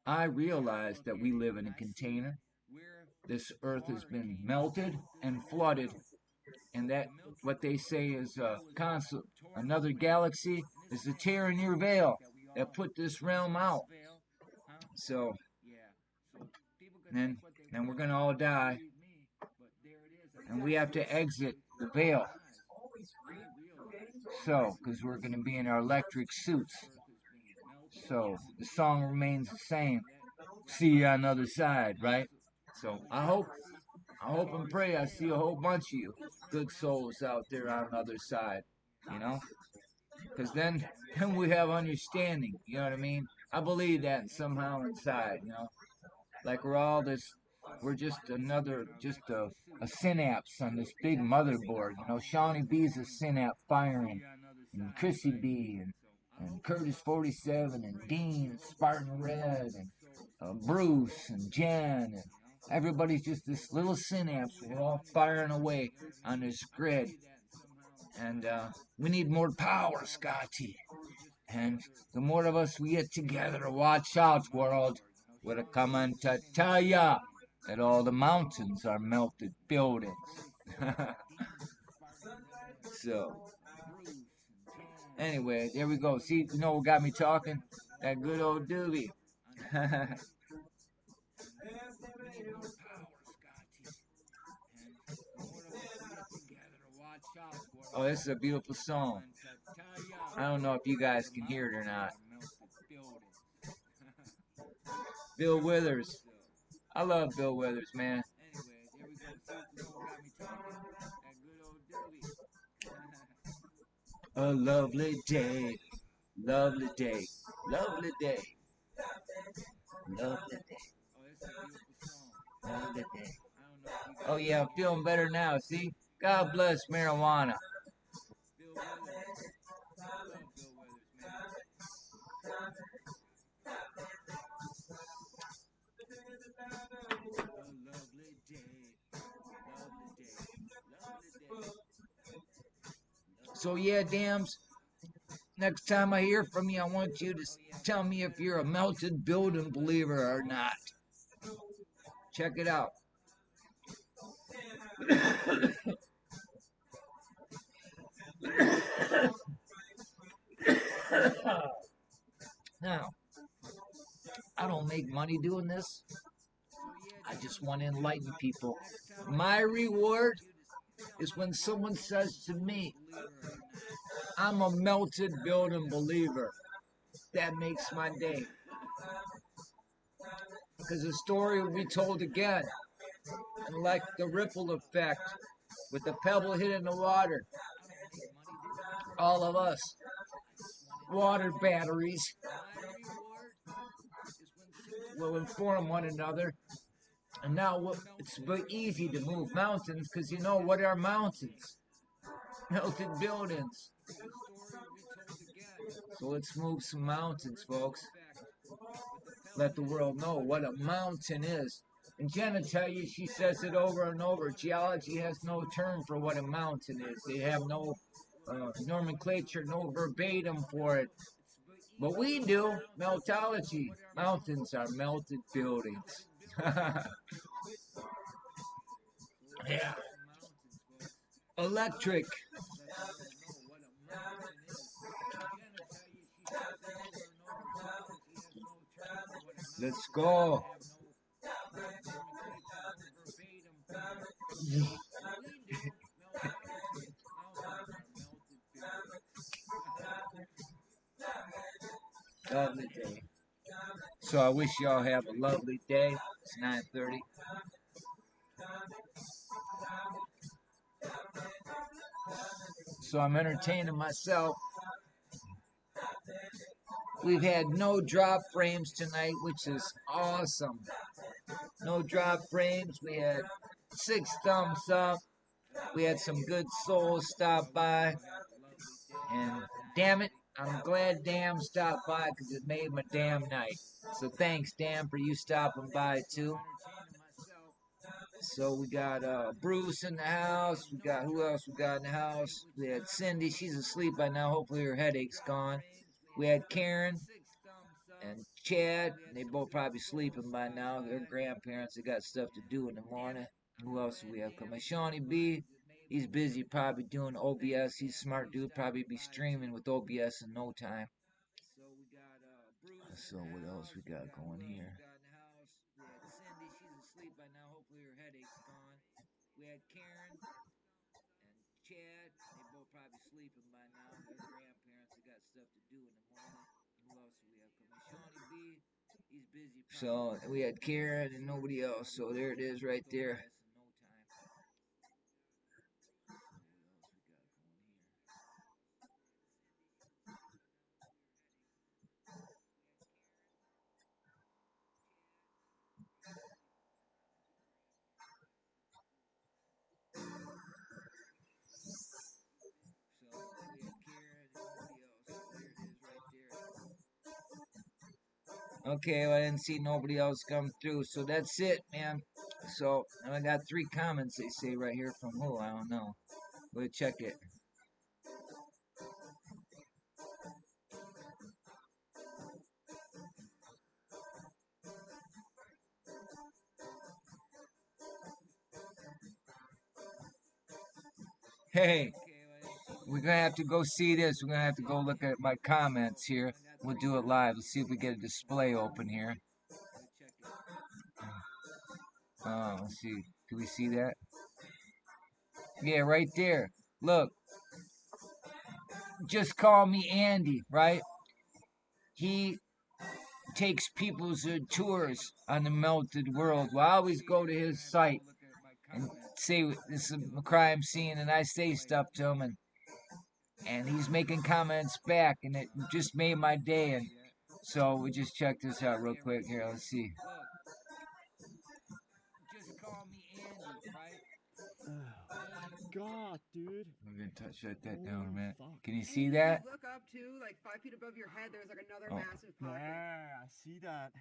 I realize that we live in a container. This earth has been melted and flooded, and that what they say is another galaxy is a tear in your veil that put this realm out. So then, then we're gonna all die, and we have to exit the veil. So, because we're gonna be in our electric suits. So the song remains the same. See you on the other side, right? So I hope and pray I see a whole bunch of you good souls out there on the other side, you know? Because then we have understanding, you know what I mean? I believe that somehow inside, you know? Like we're just a synapse on this big motherboard, you know? Shawnee B's a synapse firing, and Chrissy B, and Curtis 47, and Dean, and Spartan Red, and Bruce, and Jen, and everybody's just this little synapse. We're all firing away on this grid. And we need more power, Scotty. And the more of us we get together, watch out, world. We're coming to tell ya that all the mountains are melted buildings. So, anyway, there we go. See, you know what got me talking? That good old doobie. Oh, this is a beautiful song. I don't know if you guys can hear it or not. Bill Withers. I love Bill Withers, man. A lovely day, lovely day, lovely day, lovely day, lovely day. Oh yeah, I'm feeling better now. See, God bless marijuana. So yeah, dams. Next time I hear from you, I want you to tell me if you're a melted building believer or not. Check it out. Now, I don't make money doing this. I just want to enlighten people. My reward is when someone says to me, I'm a melted building believer. That makes my day. Because the story will be told again. And like the ripple effect with the pebble hitting the water, all of us, water batteries, will inform one another. And now it's very easy to move mountains because you know what are mountains? Melted buildings. So let's move some mountains, folks. Let the world know what a mountain is. And Jenna tell you, she says it over and over. Geology has no term for what a mountain is. They have no nomenclature, no verbatim for it. But we do. Meltology. Mountains are melted buildings. Yeah. Electric. Let's go. Lovely day. So I wish y'all have a lovely day. It's 9:30. so I'm entertaining myself. We've had no drop frames tonight, which is awesome. No drop frames. We had 6 thumbs up. We had some good souls stop by. And damn it, I'm glad Dam stopped by because it made my damn night. So thanks, Dam, for you stopping by too. So we got Bruce in the house. We got who else we got in the house? We had Cindy. She's asleep by now. Hopefully her headache's gone. We had Karen and Chad. They both probably sleeping by now. Their grandparents. They got stuff to do in the morning. Who else do we have coming? Shawnee B. He's busy probably doing OBS. He's a smart dude. Probably be streaming with OBS in no time. So what else we got going here? We had Cindy. She's asleep by now. Hopefully her headache's gone. We had Karen and Chad. They both probably sleeping by now. Their grandparents. They got stuff to do in the morning. Who else do we have coming? Shawnee B. He's busy. So we had Karen and nobody else. So there it is right there. Okay, well, I didn't see nobody else come through, so that's it, man. So I got 3 comments they say right here from who? I don't know. We'll check it. Hey, we're gonna have to go see this. We're gonna have to go look at my comments here. We'll do it live. Let's see if we get a display open here. Let's see. Do we see that? Yeah, right there. Look. Just call me Andy, right? He takes people's tours on the melted world. Well, I always go to his site and say this is a crime scene, and I say stuff to him, and he's making comments back, and it just made my day. And so we just check this out real quick here. Let's see. Just call me Andy, right? God, dude. I'm gonna shut that down, man. Fuck. Can you see that? If you look up too, like 5 feet above your head, there's like another Oh. massive pocket. Yeah, I see that.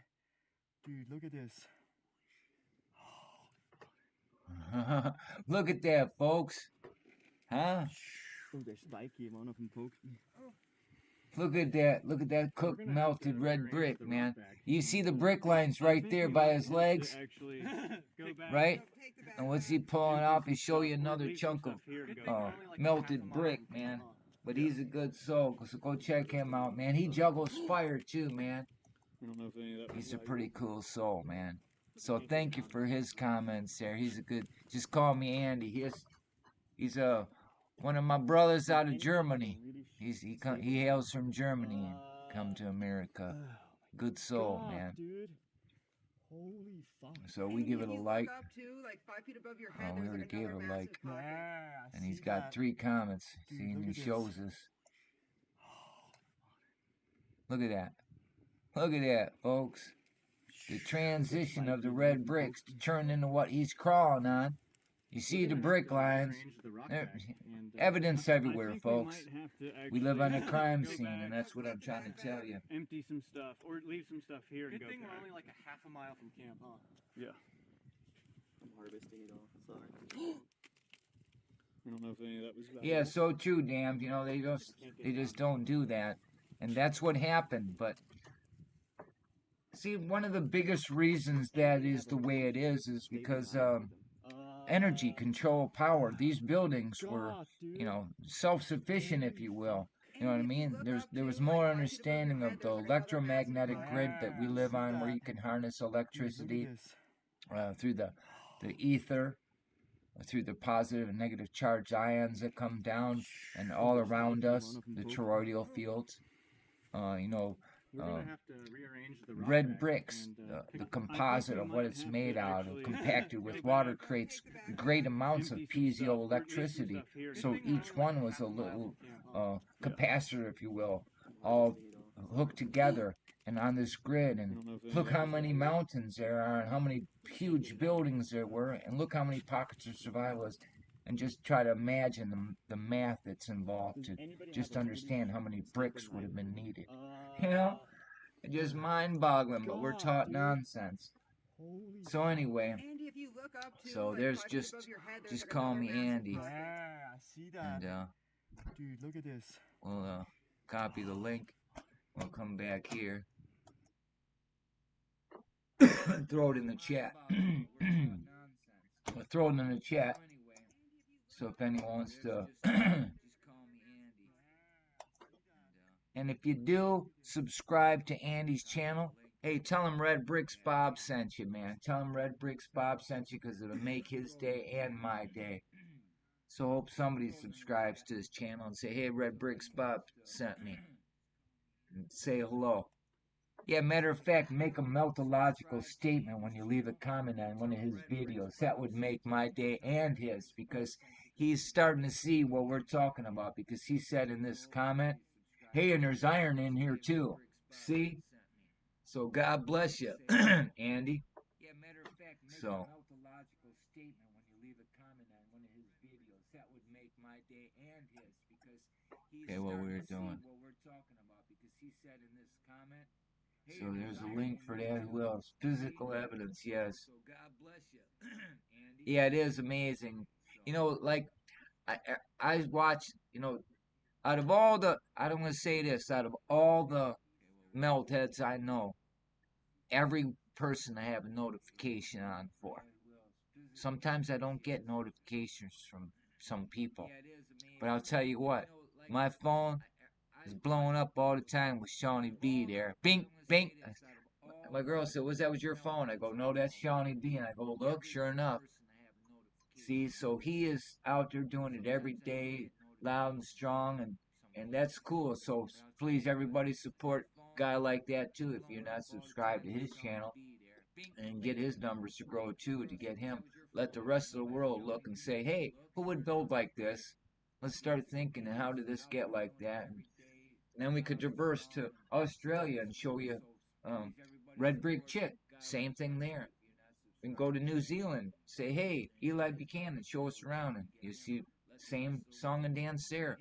Dude, look at this. Look at that, folks. Huh? Oh, they're spiky. One of them poked me. Look at that. Look at that cooked melted red brick, man. You see the brick lines right there by his legs? Right? And what's he pulling off? He show you another chunk of melted brick, man. But he's a good soul, so go check him out, man. He juggles fire too, man. He's a pretty cool soul, man. So thank you for his comments there. He's a good. Just call me Andy. He's one of my brothers out of Germany. He hails from Germany and come to America. Good soul, man. Dude. Holy fuck. So we give it a like. Up too, like 5 feet above your head, Oh, we there's already like gave another it a like. massive pocket. Yeah, And he's got 3 comments. Dude, See, and look he at this. shows us. Look at that. Look at that, folks. The transition of the red bricks to turn into what he's crawling on. You see the brick lines. Evidence everywhere, folks. We live on a crime scene, and that's what I'm trying to tell you. Empty some stuff, or leave some stuff here and Good go thing back. we're only like a half a mile from camp, huh? Yeah. I'm harvesting it all. Sorry. I don't know if any of that was valuable. Yeah, so true, damn. You know, they just don't do that. And that's what happened, but see, one of the biggest reasons that is the way it is because energy, control, power. These buildings were, you know, self-sufficient, if you will. You know what I mean? There was more understanding of the electromagnetic grid that we live on, where you can harness electricity through the ether, through the positive and negative charged ions that come down and all around us, the toroidal fields. You know, We're gonna have to rearrange the rock red rack bricks, and, the I think composite we of what might it's have made to out of, actually compacted with go water, back, creates great amounts of empty some stuff. We're gonna leave some piezoelectricity. stuff here. So Anything each only like one was half a mile little from Camp Hall. Yeah. capacitor, if you will, I'm all harvesting it all. hooked together and on this grid. I And don't know if look any how others many got yours. mountains there are, and how many huge buildings there were, and look how many pockets of survival is. And just try to imagine the math that's involved to just understand how many bricks would have been needed. You know, it's just mind-boggling, but we're God, taught dude. nonsense. Holy So anyway, Andy, if you look up to so like there's 5 feet just above your head, there's just like call another me massive Andy, pocket. Yeah, I see that. and Dude, look at this. we'll copy the link. We'll come back here, throw it in the chat. We'll throw it in the chat. So if anyone wants to, and if you do subscribe to Andy's channel, hey, tell him Red Bricks Bob sent you, man. Tell him Red Bricks Bob sent you, because it'll make his day and my day. So hope somebody subscribes to his channel and say, hey, Red Bricks Bob sent me. And say hello. Yeah, matter of fact, make a meltological statement when you leave a comment on one of his videos. That would make my day and his, because he's starting to see what we're talking about, because he said in this comment, hey, and there's iron in here too. See? So God bless you, Andy. So. Okay, what we were doing. So there's a link for that as well. Physical evidence, yes. Yeah, it is amazing. You know, like I watch, you know, out of all the, I don't want to say this, out of all the melt heads I know, every person I have a notification on for. Sometimes I don't get notifications from some people. But I'll tell you what, my phone is blowing up all the time with Shawnee B there. Bing, bing. My girl said, was your phone? I go, no, that's Shawnee B. And I go, look, sure enough. See, so he is out there doing it every day, loud and strong, and that's cool. So please, everybody, support a guy like that too. If you're not subscribed to his channel, and get his numbers to grow too, to get him. Let the rest of the world look and say, hey, who would build like this? Let's start thinking, how did this get like that? And then we could traverse to Australia and show you Red Brick Chick. Same thing there. We can go to New Zealand, say, hey, Eli Buchanan, show us around, and you see same song and dance there.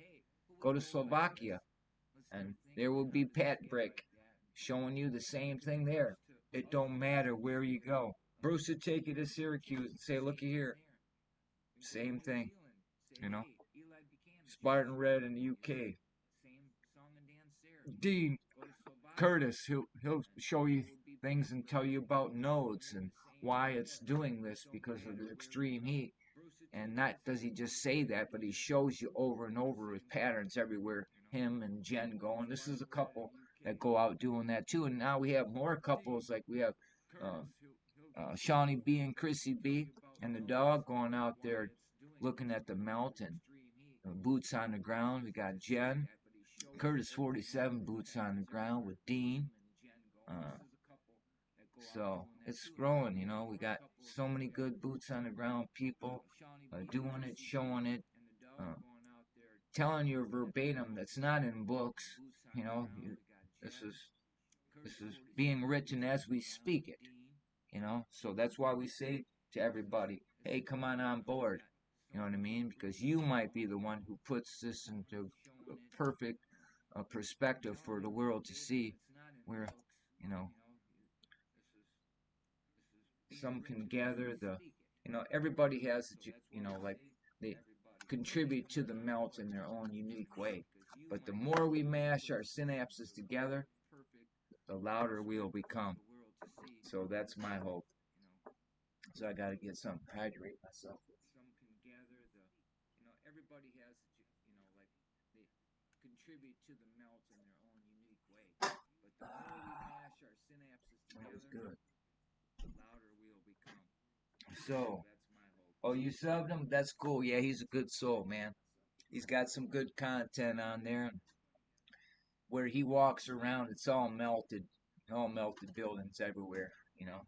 Go to Slovakia, and there will be Pat Brick showing you the same thing there. It don't matter where you go. Bruce would take you to Syracuse and say, looky here. Same thing, you know. Spartan Red in the UK. Dean Curtis, he'll show you things and tell you about nodes and why it's doing this because of the extreme heat. And not does he just say that, but he shows you over and over with patterns everywhere. Him and Jen going. This is a couple that go out doing that too. And now we have more couples, like we have Shawnee B and Chrissy B and the dog going out there looking at the melt and boots on the ground. We got Jen, Curtis 47 boots on the ground with Dean. So it's growing, you know. We got so many good boots on the ground people doing it, showing it, telling you verbatim that's not in books. You know, this is being written as we speak it. You know, so that's why we say to everybody, hey, come on board. You know what I mean? Because you might be the one who puts this into a perfect perspective for the world to see, where, you know, some can gather the, you know, everybody has, you know, like they contribute to the melt in their own unique way. But the more we mash our synapses together, the louder we'll become. So that's my hope. So I got to get something to hydrate myself with. Some can gather the, you know, everybody has, you know, like they contribute to the melt in their own unique way. But the more we mash our synapses together, that was good, the louder we'll become. So that's my hope. Oh, you subbed him? That's cool. Yeah, he's a good soul, man. He's got some good content on there. where he walks around, it's all melted buildings everywhere, you know.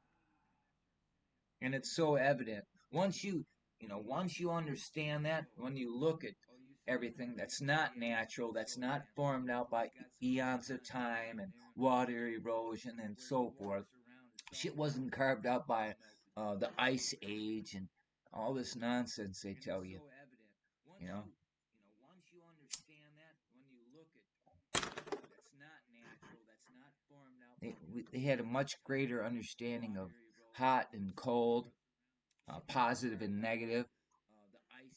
And it's so evident once you understand that, when you look at everything that's not natural, that's not formed out by eons of time and water erosion and so forth. Shit wasn't carved out by the ice age and all this nonsense they tell you. You know. Once you understand that, when you look at that's not natural, that's not formed out. They had a much greater understanding of hot and cold, positive and negative,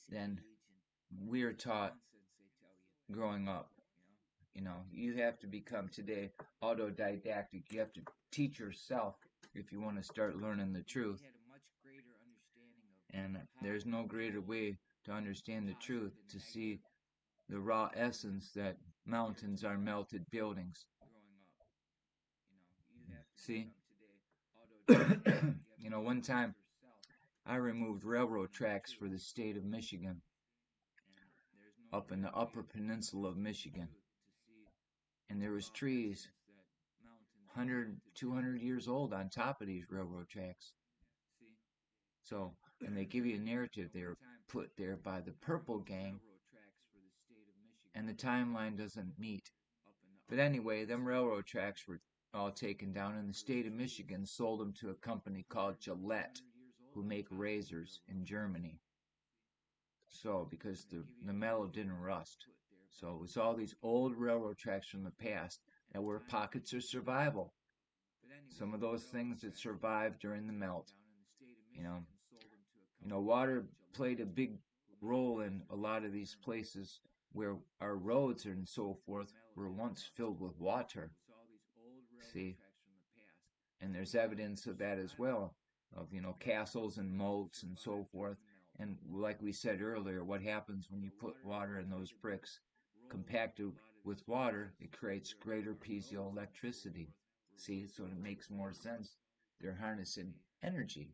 than we're taught growing up. You know, you have to become today autodidactic. You have to teach yourself if you want to start learning the truth. And there's no greater way to understand the truth, to see the raw essence that mountains are melted buildings. See? You know, one time I removed railroad tracks for the state of Michigan, up in the upper peninsula of Michigan. And there was trees 100, 200 years old on top of these railroad tracks. So, and they give you a narrative. They were put there by the Purple Gang, and the timeline doesn't meet. But anyway, them railroad tracks were all taken down, and the state of Michigan sold them to a company called Gillette, who make razors in Germany. So, because the metal didn't rust. So it was all these old railroad tracks from the past that were pockets of survival. Some of those things that survived during the melt. You know, water played a big role in a lot of these places where our roads and so forth were once filled with water. See? And there's evidence of that as well, of, castles and moats and so forth. And like we said earlier, what happens when you put water in those bricks? Compacted with water, it creates greater piezoelectricity. See? So it makes more sense. They're harnessing energy,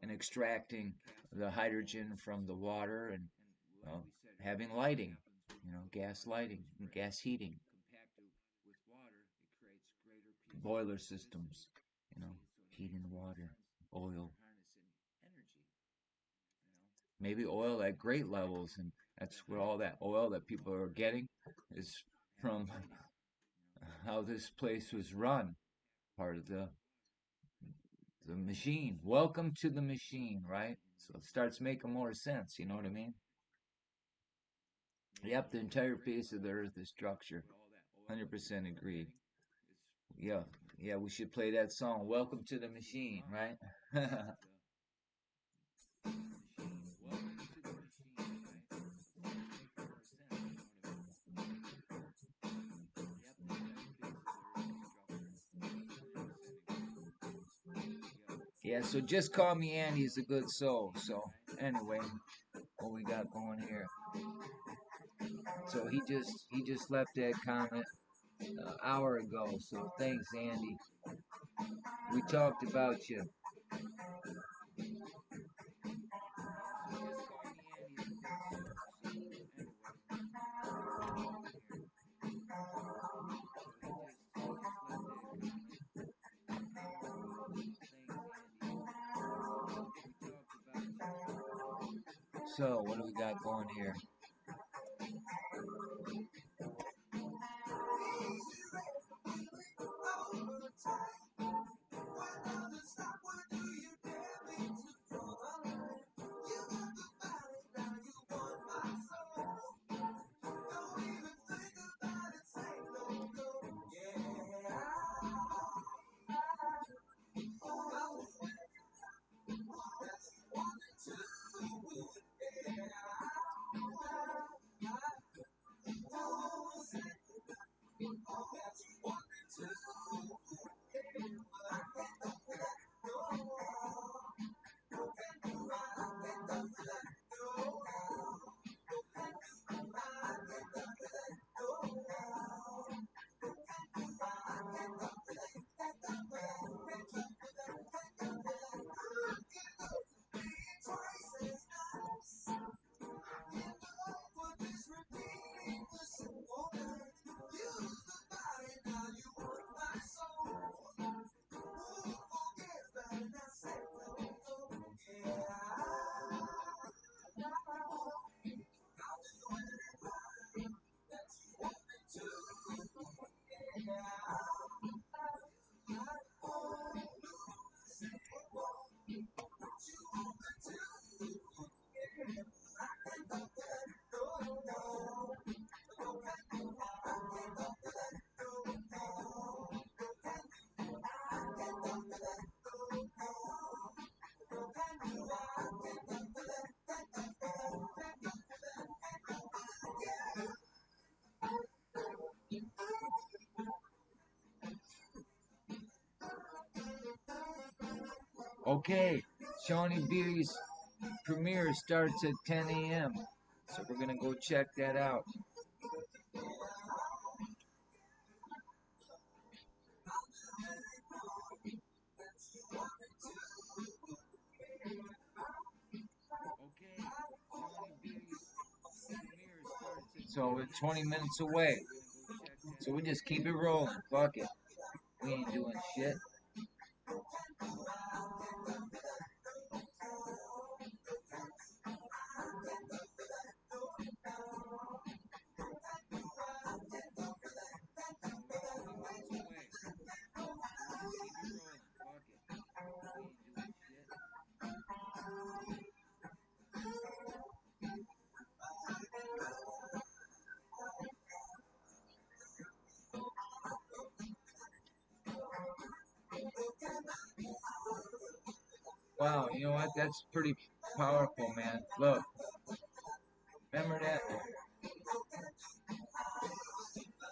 and extracting the hydrogen from the water and having lighting, gas lighting and gas heating, boiler systems, heating water, oil, maybe oil at great levels, and that's where all that oil that people are getting is from how this place was run, part of the machine. Welcome to the machine, right? So it starts making more sense, you know what I mean? Yep, the entire face of the earth is structure. 100% agreed. Yeah, we should play that song, Welcome to the Machine, right? Yeah, so just call me Andy's a good soul. So anyway, what we got going here? So he just left that comment an hour ago. So thanks, Andy. We talked about you. So what do we got going here? Okay, Shawnee Beauty's premiere starts at 10 a.m. So we're gonna go check that out. So it's 20 minutes away. So we just keep it rolling. Fuck it. We ain't doing shit. Wow, you know what? That's pretty powerful, man. Look, remember that?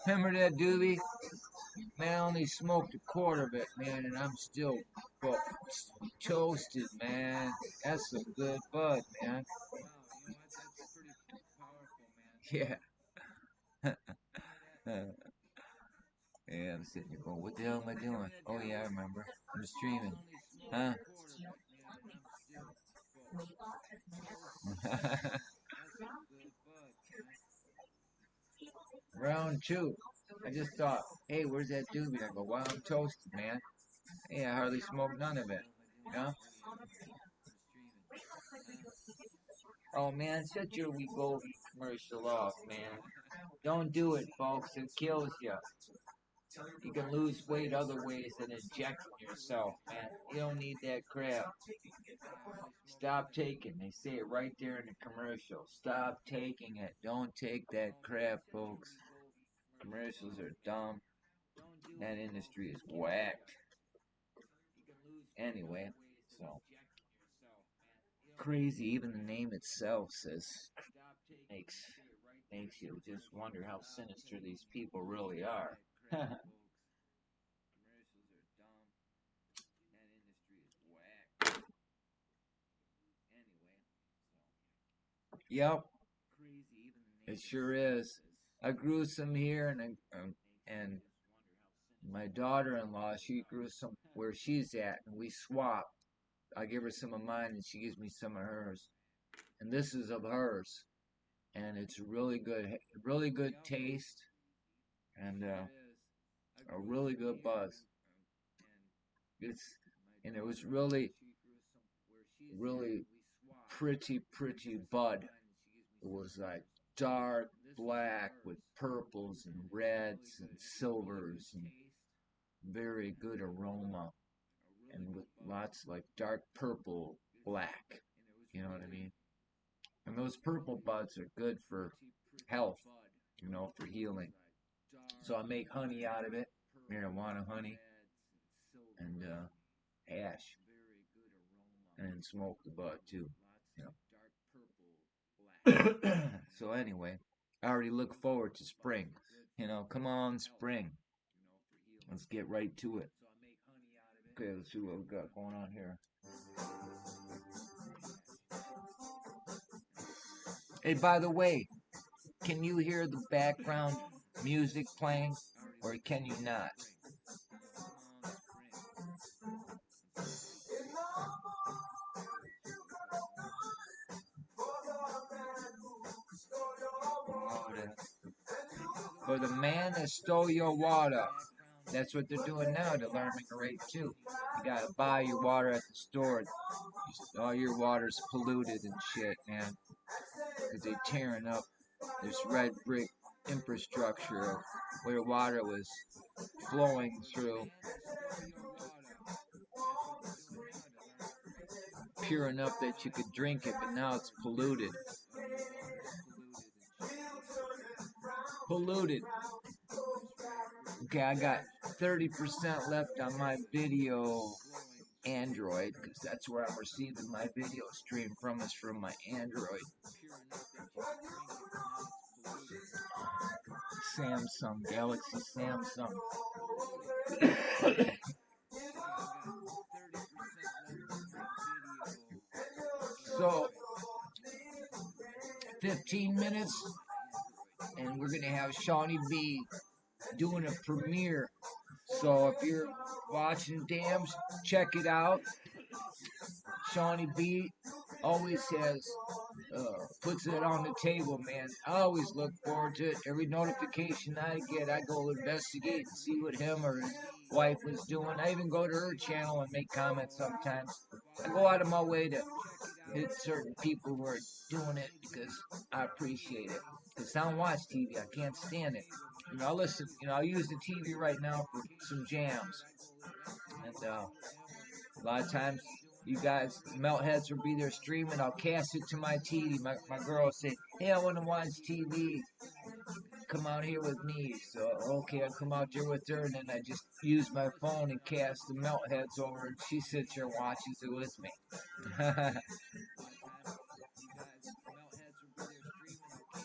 Remember that doobie? Man, I only smoked a quarter of it, man, and I'm still fucking toasted, man. That's some good bud, man. Yeah. Yeah, I'm sitting here going, what the hell am I doing? Oh, yeah, I remember. I'm streaming. Huh? Round two. I just thought, hey, where's that doobie? I go, wow, I'm toasted, man. Hey, I hardly smoked none of it. You know? Oh, man, shut your Wegovy commercial off, man. Don't do it, folks. It kills you. You can lose weight other ways than injecting yourself, man. You don't need that crap. Stop taking. They say it right there in the commercial. Stop taking it. Don't take that crap, folks. Commercials are dumb. That industry is whacked. Anyway, so crazy. Even the name itself says makes makes you just wonder how sinister these people really are. Yep, it sure is. I grew some here, and my daughter-in-law, she grew some where she's at, and we swapped. I give her some of mine, and she gives me some of hers. And this is of hers, and it's really good taste, and a really good buzz. It's and it was really pretty bud. It was like dark black with purples and reds and silvers and very good aroma and with lots like dark purple black. You know what I mean? And those purple buds are good for health, for healing. So I make honey out of it, marijuana honey, and hash, and smoke the bud too. So anyway, I already look forward to spring. Come on, spring. Let's get right to it. Okay, let's see what we got going on here. Hey, by the way, can you hear the background music playing, or can you not? For the man that stole your water. That's what they're doing now to alarming rate too. You gotta buy your water at the store. All your water's polluted and shit, man. Because they're tearing up this red brick infrastructure of where water was flowing through. Pure enough that you could drink it, but now it's polluted. Polluted. Okay, I got 30% left on my video Android, because that's where I'm receiving my video stream from, is from my Android. Samsung, Galaxy Samsung. So 15 minutes, and we're gonna have Shawnee B doing a premiere. So if you're watching Dams, check it out. Shawnee B always has puts it on the table, man. I always look forward to it. Every notification I get, I go investigate and see what him or his wife was doing. I even go to her channel and make comments sometimes. I go out of my way to hit certain people who are doing it because I appreciate it. Because I don't watch TV. I can't stand it. You know, I listen. You know, I use the TV right now for some jams, and a lot of times, you guys, Meltheads will be there streaming. I'll cast it to my TV. My girl will say, hey, I want to watch TV. Come out here with me. So, okay, I come out there with her, and then I just use my phone and cast the Meltheads over, and she sits there and watches it with me.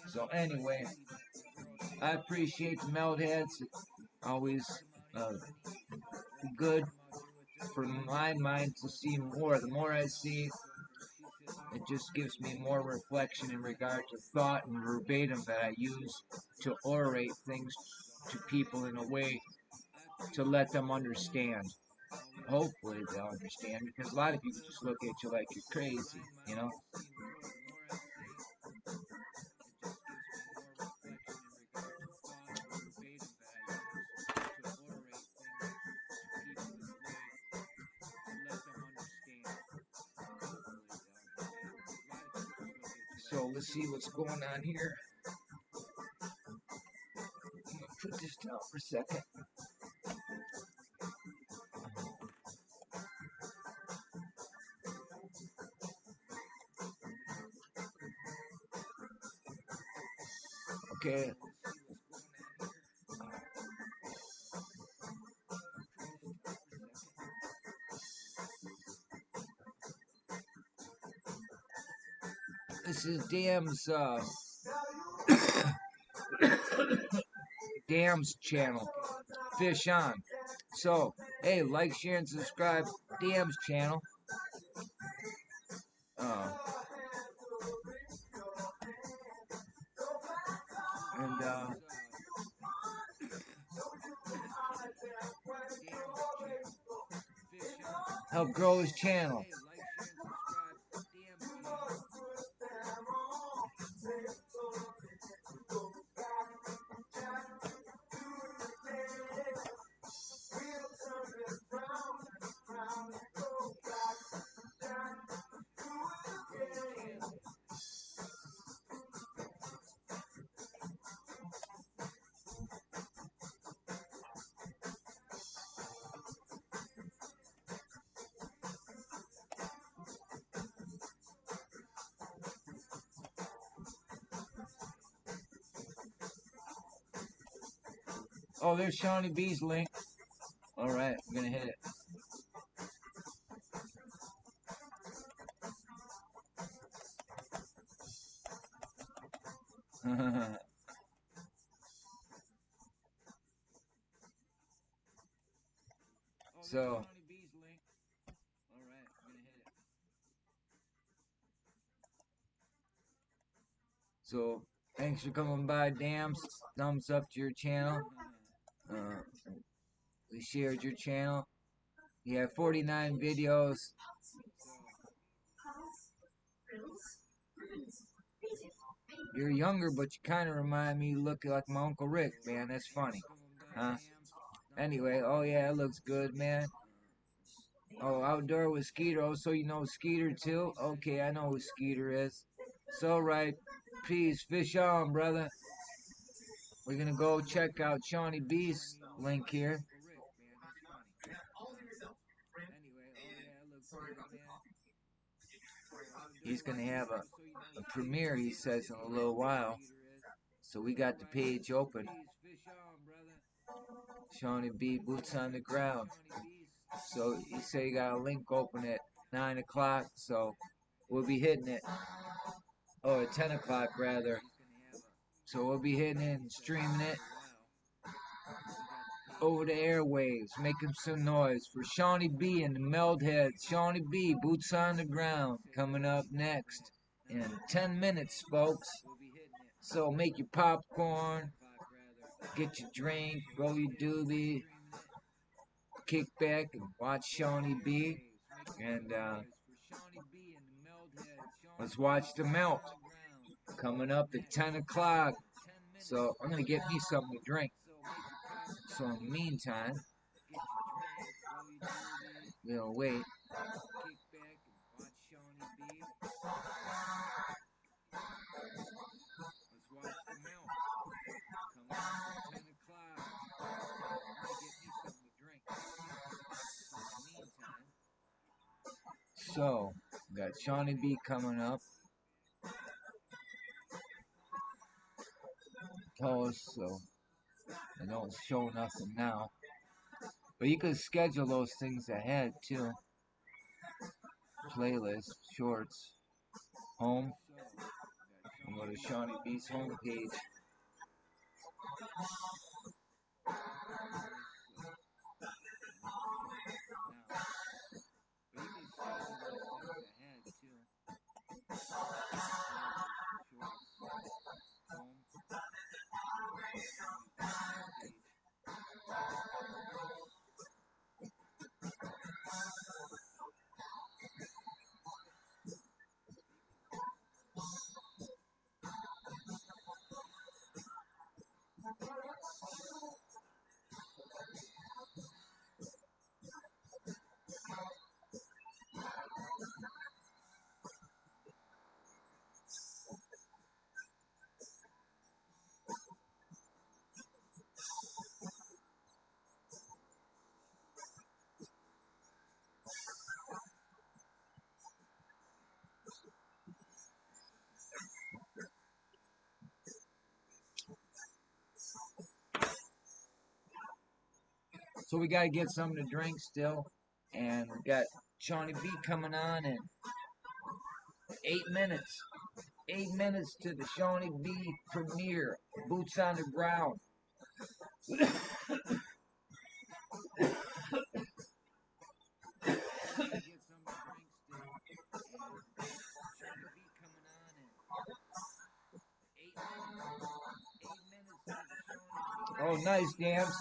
So, anyway, I appreciate the Meltheads. Always uh, good for my mind to see more. The more I see, it just gives me more reflection in regard to thought and verbatim that I use to orate things to people in a way to let them understand. Hopefully they'll understand, because a lot of people just look at you like you're crazy, you know? So let's see what's going on here. I'm gonna put this down for a second. Okay. This is Dam's channel. Fish on. So, hey, like, share, and subscribe. Dam's channel. And help grow his channel. Oh, there's Shawnee B's link. All right, I'm gonna hit it. So, so thanks for coming by, Dams. Thumbs up to your channel. We shared your channel. You have 49 videos. You're younger, but you kind of remind me, you look like my Uncle Rick, man. That's funny. Huh? Anyway, oh yeah, it looks good, man. Oh, outdoor with Skeeter. Oh, so you know Skeeter too? Okay, I know who Skeeter is. So, right. Peace. Fish on, brother. We're gonna go check out Shawnee B's link here. He's gonna have a premiere, he says, in a little while. So we got the page open. Shawnee B, boots on the ground. So you say you got a link open at 9 o'clock, so we'll be hitting it. Or at 10 o'clock, rather. So we'll be hitting it and streaming it. over the airwaves, making some noise for Shawnee B and the Meldheads. Shawnee B, Boots on the Ground, coming up next in 10 minutes, folks. So make your popcorn, get your drink, roll your doobie, kick back and watch Shawnee B. And let's watch the melt coming up at 10 o'clock. So I'm going to get me something to drink. So in the meantime, we'll wait. So, we got Shawnee B coming up. Tell us so they don't show nothing now. But you can schedule those things ahead too. Playlist, shorts, home. And go to Shawnee B's homepage. So we gotta get something to drink still. And we got Shawnee B coming on in 8 minutes. 8 minutes to the Shawnee B premiere. Boots on the Ground. Oh, nice, Dams.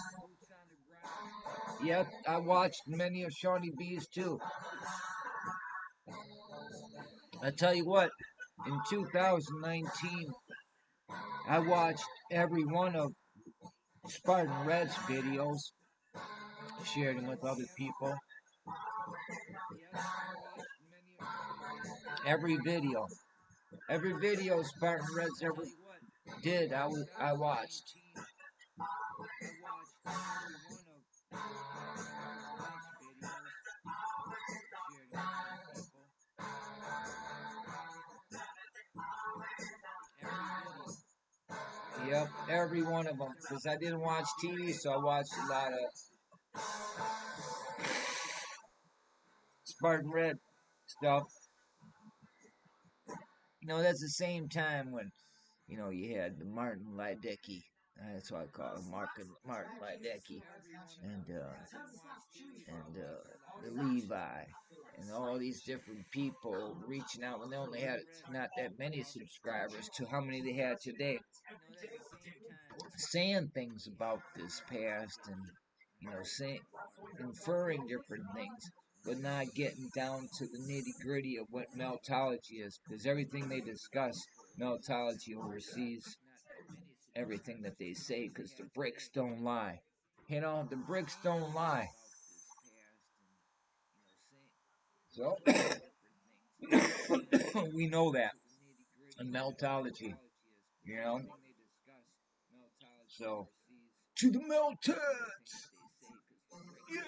Yep, I watched many of Shawnee B's too. I tell you what, in 2019, I watched every one of Spartan Red's videos, shared them with other people. Every video Spartan Red's ever did, I watched. Yep, every one of them. Because I didn't watch TV, so I watched a lot of Spartan Red stuff. You know, that's the same time when, you know, you had the Martin Leidecke. That's what I call him, Martin Leidecke. And the Levi. And all these different people reaching out when they only had not that many subscribers to how many they had today. Saying things about this past and, you know, inferring different things, but not getting down to the nitty gritty of what meltology is, because everything they discuss, meltology oversees everything that they say, because the bricks don't lie. You know, the bricks don't lie. So, we know that. And meltology, you know? So, to the melteds! Yeah!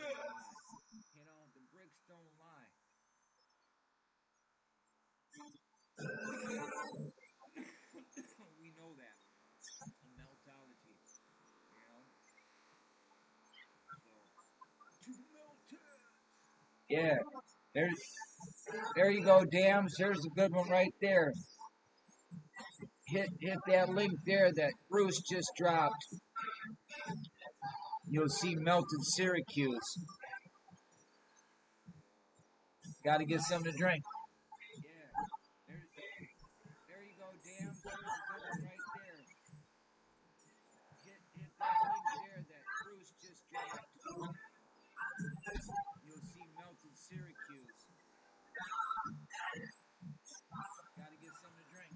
We know that. And meltology, you know? So, to the melteds! Yeah. There you go, Dams. There's a good one right there. Hit that link there that Bruce just dropped. You'll see melted Syracuse. Got to get something to drink. Yeah, there you go, Dams. There's a good one right there. Hit that link there that Bruce just dropped. You'll see melted Syracuse. Got to get something to drink.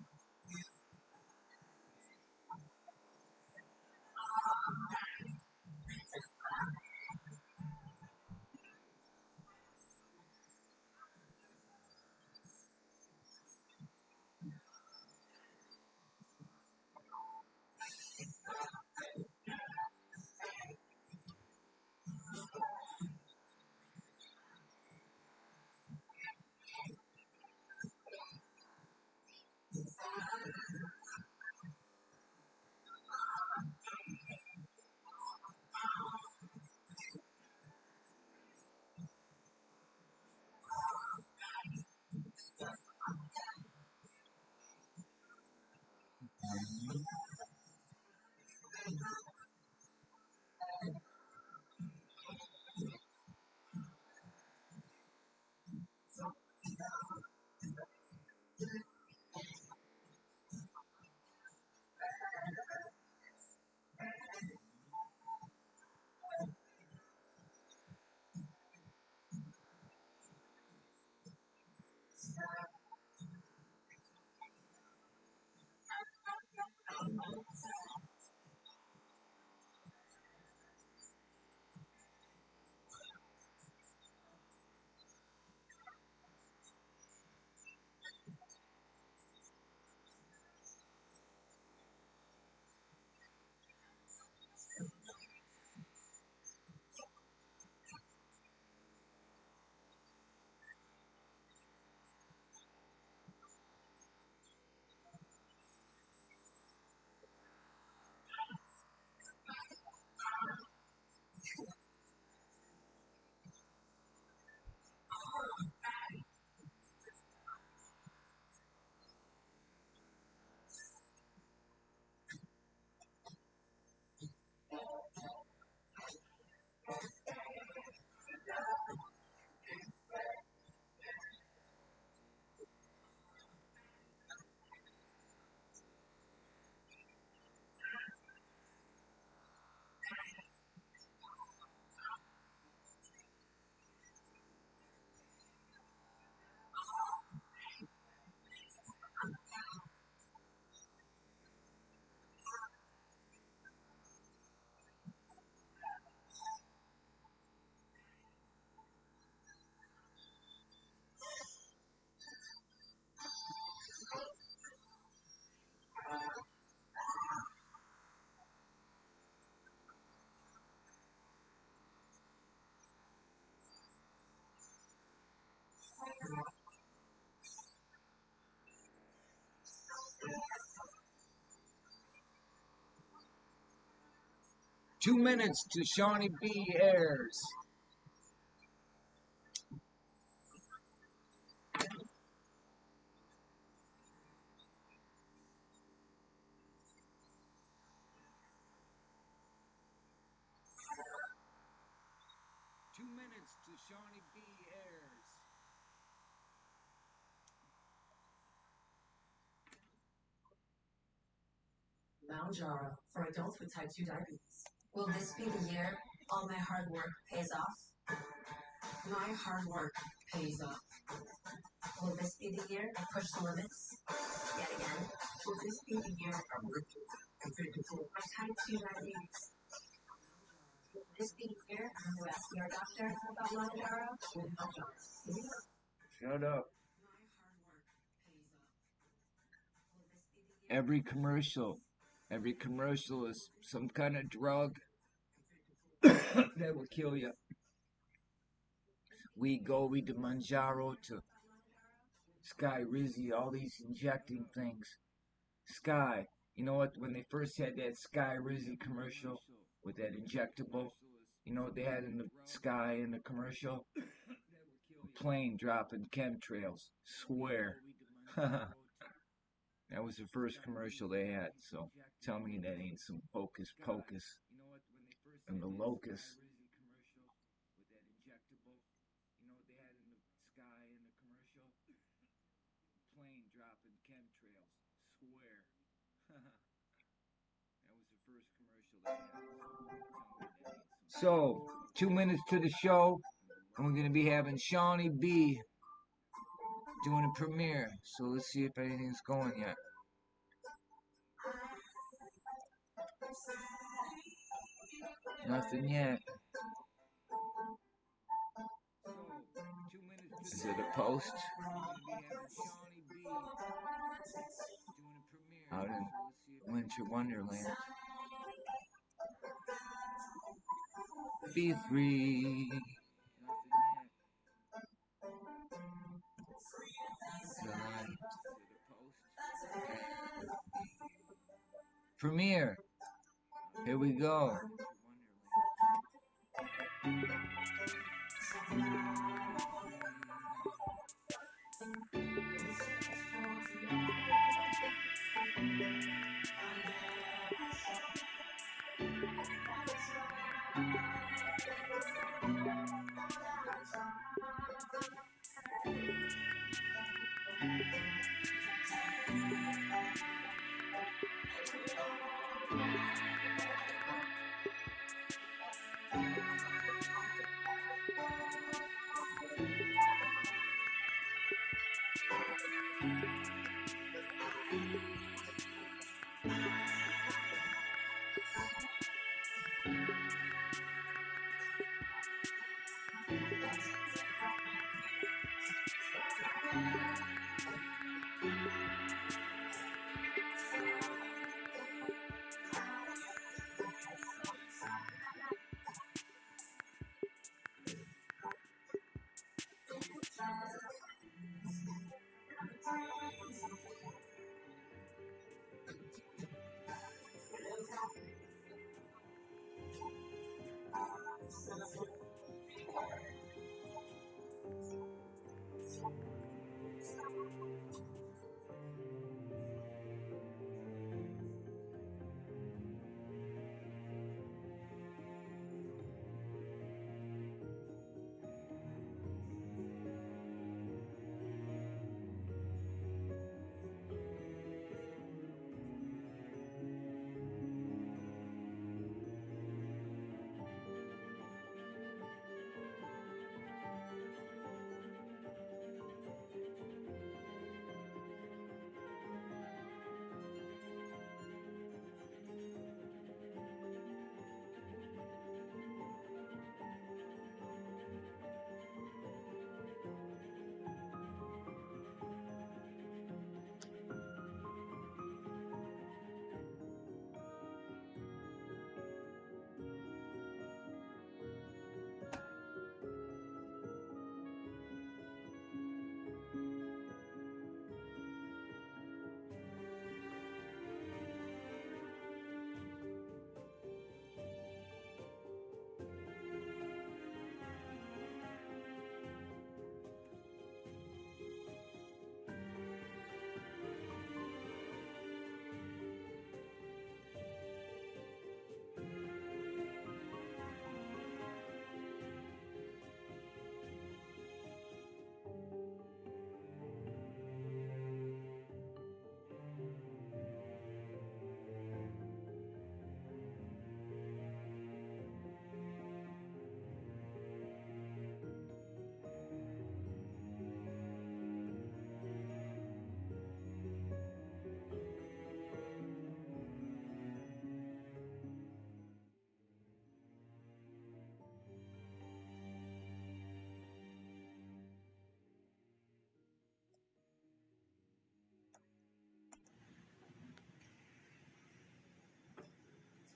Two minutes to Shawnee B airs. Shawnee B airs. Mounjaro for adults with type 2 diabetes. Will this be the year all my hard work pays off? My hard work pays off. Will this be the year I push the limits? Yet again. Will this be the year I'm working and take control my type 2 diabetes? Will this be the year I'm going to ask your doctor about Mounjaro? Shut up. My hard work pays off. Will this be the year Every commercial is some kind of drug that will kill you. We to Manjaro to Skyrizi, all these injecting things. Sky, you know what? When they first had that Skyrizi commercial with that injectable, you know what they had in the Sky in the commercial? A plane dropping chemtrails. Swear. That was the first commercial they had, so tell me that ain't some hocus pocus. And the locust. Commercial with that injectable. You know what they had in the sky in the commercial? Plane dropping chemtrails. Swear. That was the first commercial they had. So, 2 minutes to the show, and we're going to be having Shawnee B doing a premiere. So let's see if anything's going yet. Nothing yet. Is it a post? Out in Winter Wonderland. Be free. God. Premiere. Here we go.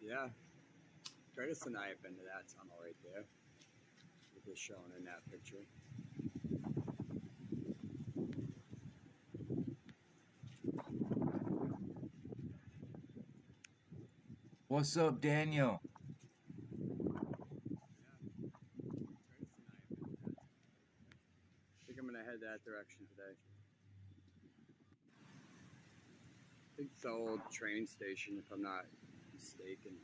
Yeah, Curtis and I have been to that tunnel right there. It was shown in that picture. What's up, Daniel? I think I'm gonna head that direction today. I think it's the old train station, if I'm not mistaken.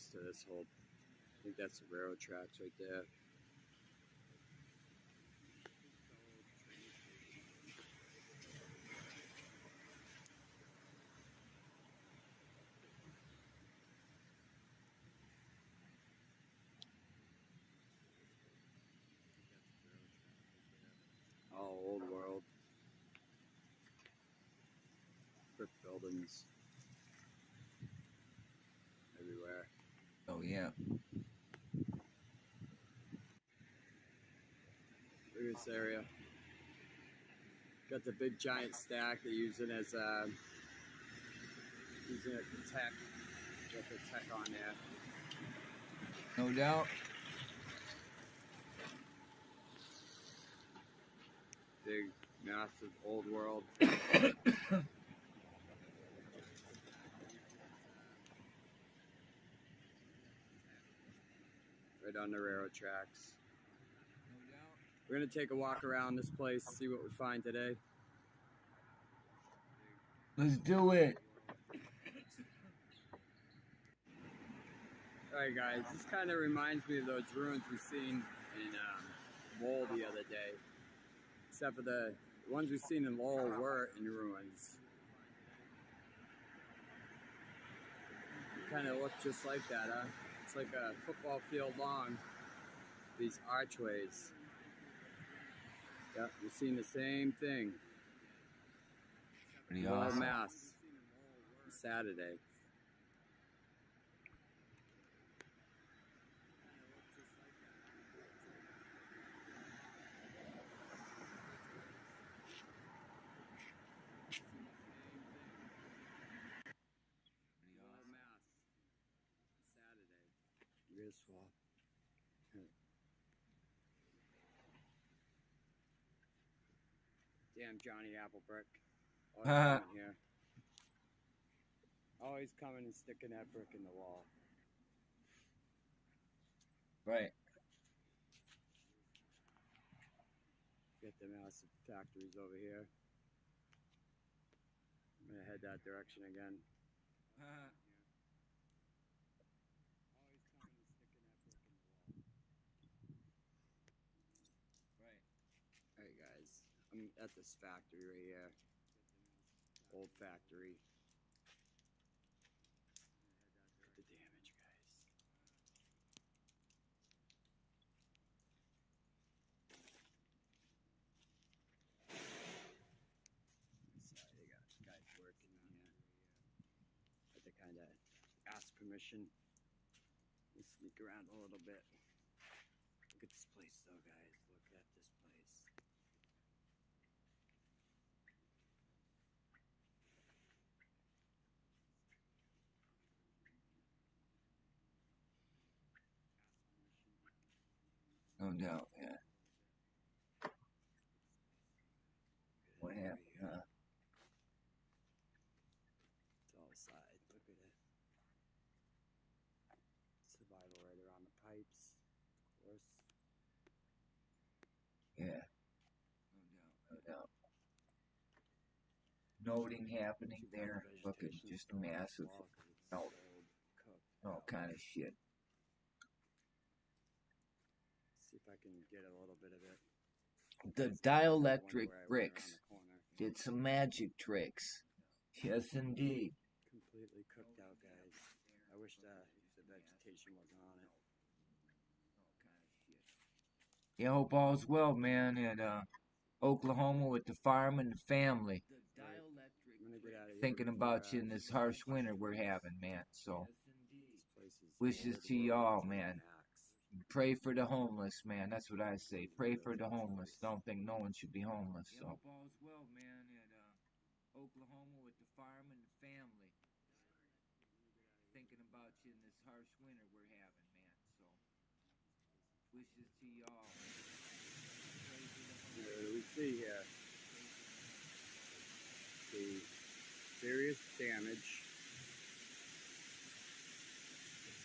next to this whole. I think that's the railroad tracks right there. All old world. Brick buildings everywhere. Oh yeah. Look at this area. Got the big giant stack they're using as using it for tech. Got the tech on there. No doubt. Big, massive old world. Right on the railroad tracks. No doubt. We're gonna take a walk around this place, see what we find today. Let's do it. Alright guys, this kind of reminds me of those ruins we seen in Lowell the other day. Except for the ones we seen in Lowell were in ruins. Kind of look just like that, huh? It's like a football field long. These archways. Yep, we've seen the same thing. Pretty Lowell, awesome. Mass. Saturday. Lowell, Mass. Saturday. Real swap. Damn Johnny Applebrick. Always coming here. Always coming and sticking that brick in the wall. Right. Get the massive factories over here. I'm gonna head that direction again. Always coming and sticking that brick in the wall. Right. Alright guys, I'm at this factory right here. Old factory. Look at the damage, guys. Inside, they got guys working in here. Had to kind of ask permission. And sneak around a little bit. Look at this place, though, guys. Look at this place. No doubt. Yeah. What happened? Huh? It's all side. Look at it. Survival right around the pipes, of course. Yeah. No doubt. No doubt. Noting happening there. Look at just massive. Oh, all kind of shit. See if I can get a little bit of it. The dielectric bricks did some magic tricks. Yes, indeed. Completely cooked out, guys. I wish the vegetation wasn't on it. Yeah, hope all's well, man, at Oklahoma with the farm and the family. I'm gonna get out of here. Thinking about you in this harsh winter we're having, man. So, This place is wishes old to world y'all, to the man. max. Pray for the homeless, man. That's what I say. Pray for the homeless. Don't think no one should be homeless. So. Hope all's well, man, at Oklahoma with the farm and the family. Thinking about you in this harsh winter we're having, man. So, wishes to y'all. Pray for the What homeless. do we see here? See serious damage.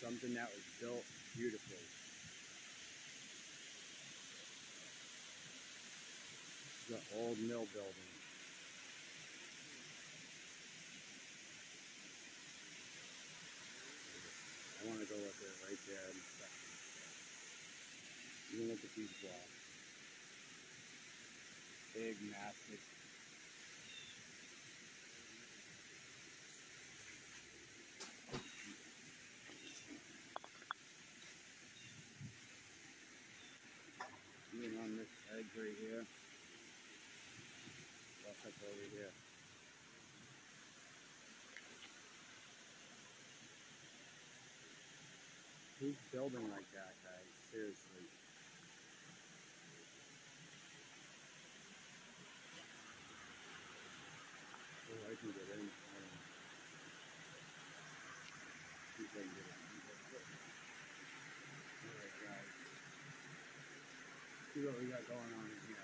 Something that was built beautifully. The old mill building. I want to go look look at these blocks. Big, massive. Even on this edge right here. Walk up over here. Who's building like that, guys? Seriously. Oh, I can get in. See if I can get in. Alright, guys. See what we got going on in here.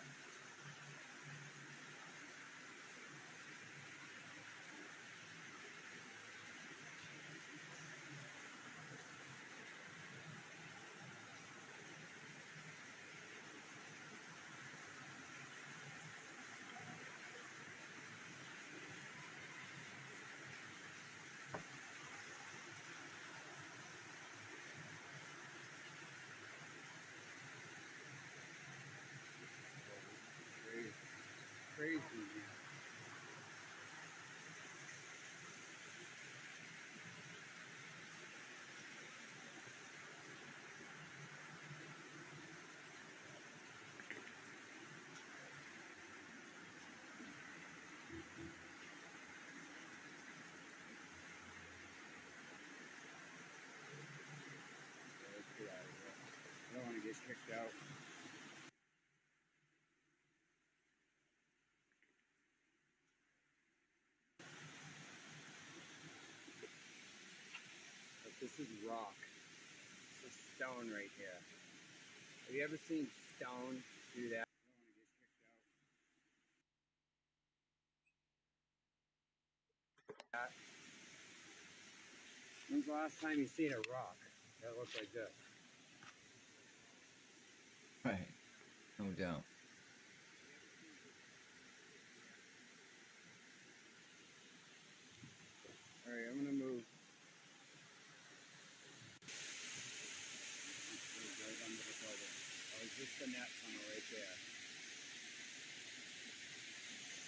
Crazy, man. Let's get out of here. I don't want to get kicked out. But this is rock. This is stone right here. Have you ever seen stone do that? I don't want to get kicked out. When's the last time you seen a rock that looked like this? Right. No doubt. Alright, I'm gonna move. Right under the building. Oh, it's just the net tunnel right there.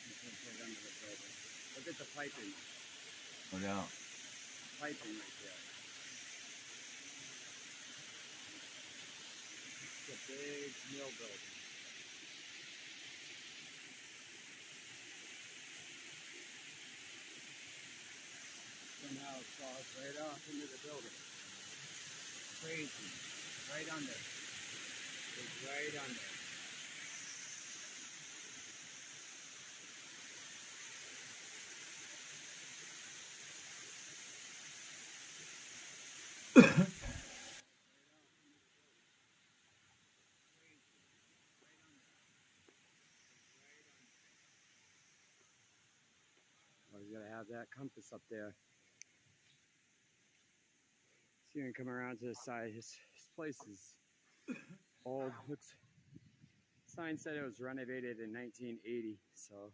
This is right under the building. Look at the piping. No doubt. Piping right there. It's a big mill building. Somehow it falls right off into the building. Crazy. Right under. It's right under. Always gotta have that compass up there. So you can come around to the side. His place is old. Looks, sign said it was renovated in 1980, so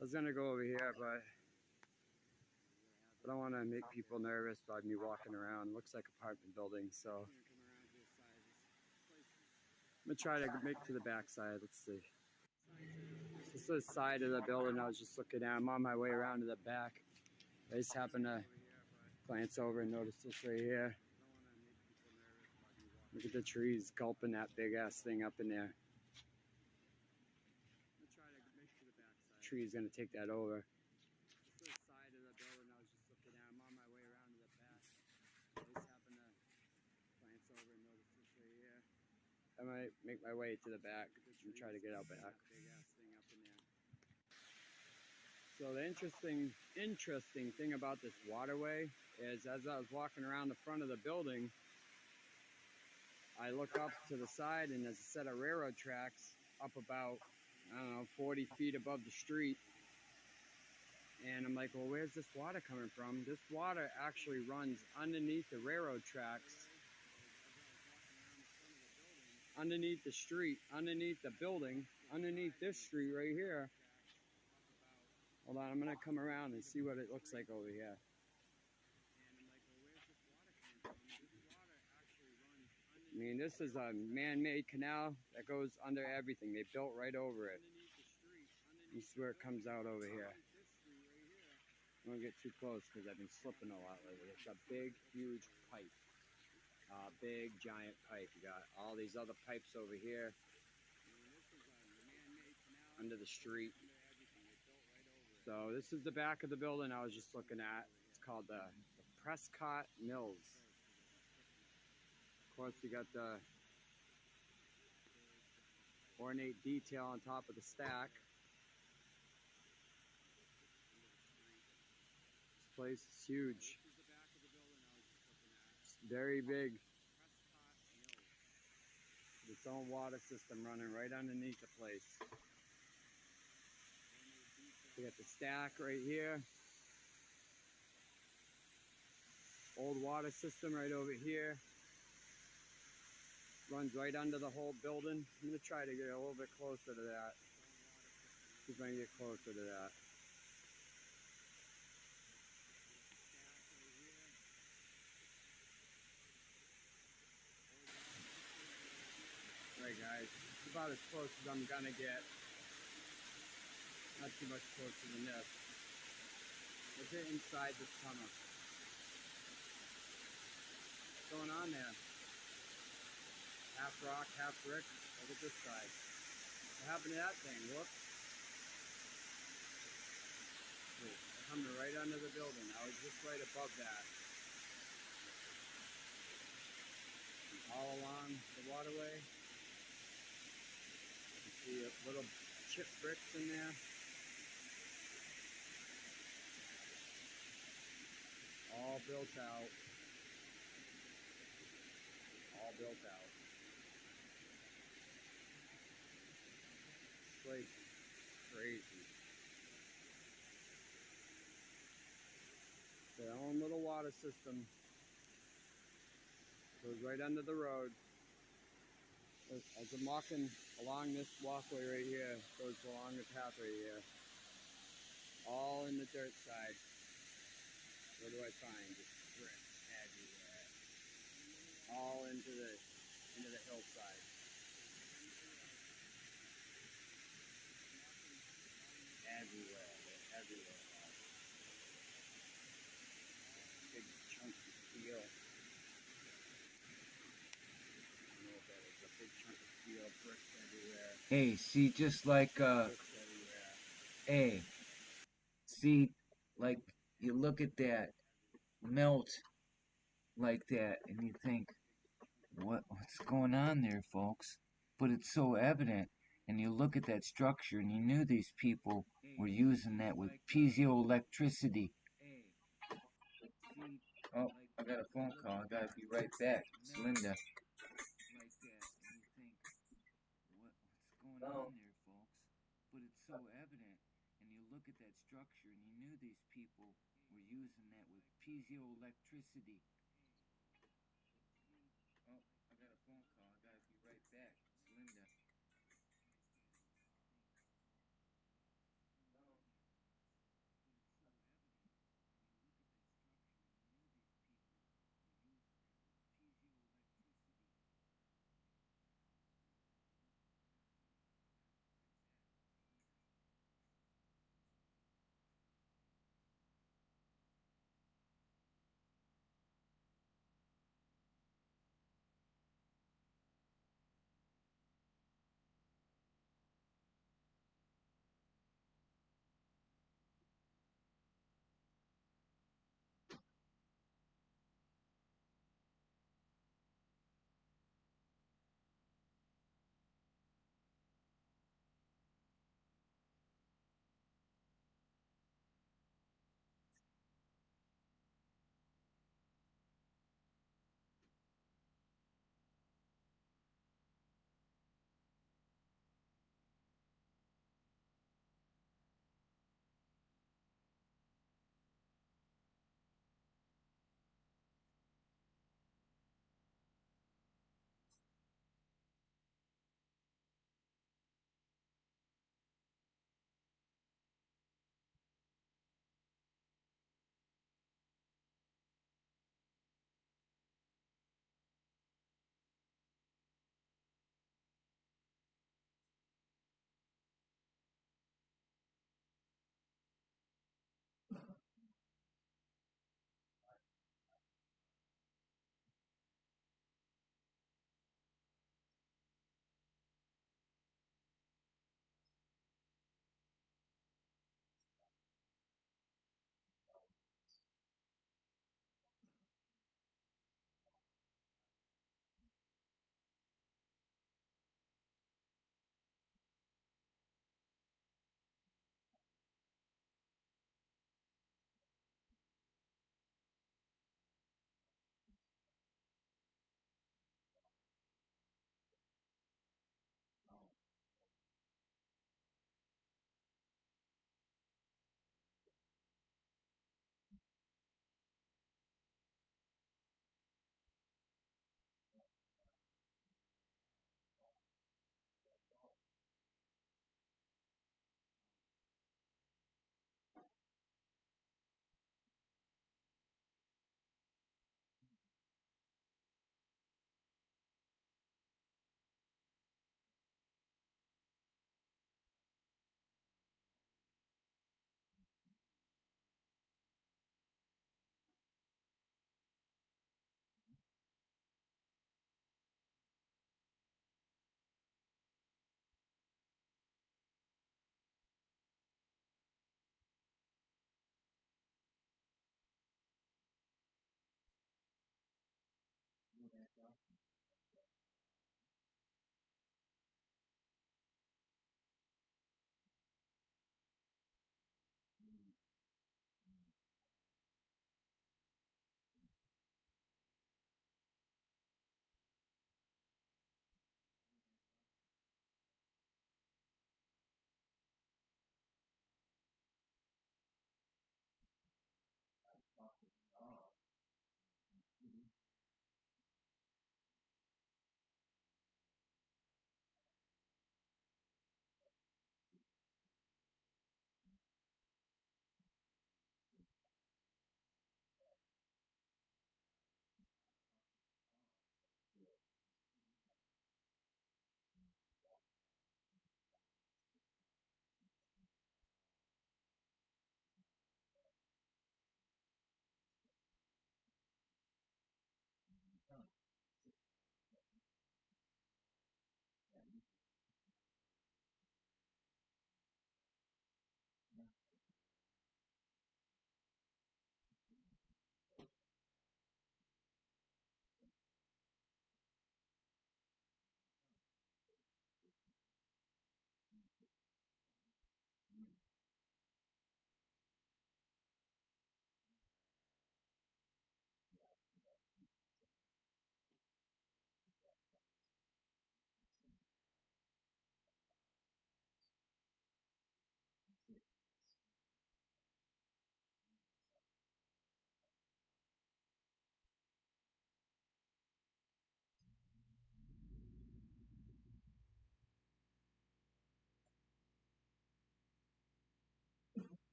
I was gonna go over here, but I don't want to make people nervous by me walking around. It looks like apartment building, so I'm gonna try to make to the back side. Let's see. This is the side of the building I was just looking at. I'm on my way around to the back. I just happened to glance over and notice this right here. Look at the trees gulping that big ass thing up in there. Tree's gonna take that over. This is the side of the building I was just looking at. I'm on my way around to the back. I just happened to glance over and notice this right here. I might make my way to the back and try to get out back. So the interesting thing about this waterway is, as I was walking around the front of the building, I look up to the side and there's a set of railroad tracks up about, I don't know, 40 feet above the street. And I'm like, well, where's this water coming from? This water actually runs underneath the railroad tracks, underneath the street, underneath the building, underneath this street right here. Hold on, I'm gonna come around and see what it looks like over here. mean, this is a man-made canal that goes under everything. They built right over it. This is where it comes out over here. Don't get too close because I've been slipping a lot lately. It's a big, huge pipe. Big, giant pipe. You got all these other pipes over here under the street. So this is the back of the building I was just looking at. It's called the Prescott Mills. Of course, you got the ornate detail on top of the stack. This place is huge. It's very big. Its own water system running right underneath the place. We got the stack right here. Old water system right over here. Runs right under the whole building. I'm going to try to get a little bit closer to that. See if I can get closer to that. Alright guys, it's about as close as I'm going to get. Not too much closer than this. Let's get inside this tunnel. What's going on there? Half rock, half brick. Look at this side. What happened to that thing? Whoops. Coming right under the building. I was just right above that. And all along the waterway. You see little chip bricks in there. All built out. All built out. This place is crazy. Their own little water system. Goes right under the road. As I'm walking along this walkway right here, goes along the path right here. All in the dirt side. What do I find? Just brick everywhere. All into the hillside. Everywhere. They're everywhere. Big chunks of steel. I don't know what that is. A big chunk of steel, bricks everywhere. Hey, see, just like, Bricks everywhere. hey, see, like, you look at that melt like that and you think, what's going on there, folks? But it's so evident. And you look at that structure and you knew these people were using that with piezoelectricity. Oh, I got a phone call. I gotta be right back. It's Linda. Like that, and you think, what's going on there, folks? But it's so evident. And you look at that structure and you knew these people were using that with piezoelectricity. Oh, I got a phone call. I gotta be right back. It's Linda.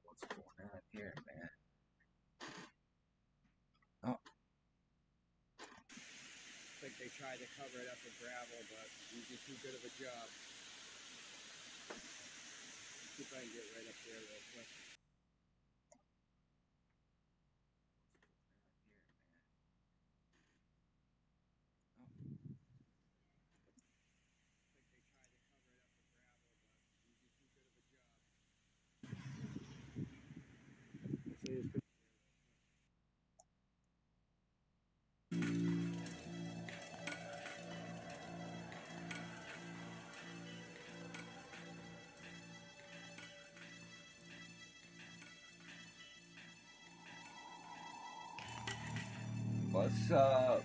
What's going on here, man? Oh, tried to cover it up with gravel, but we did too good of a job. See if I can get right up there real quick. What's up?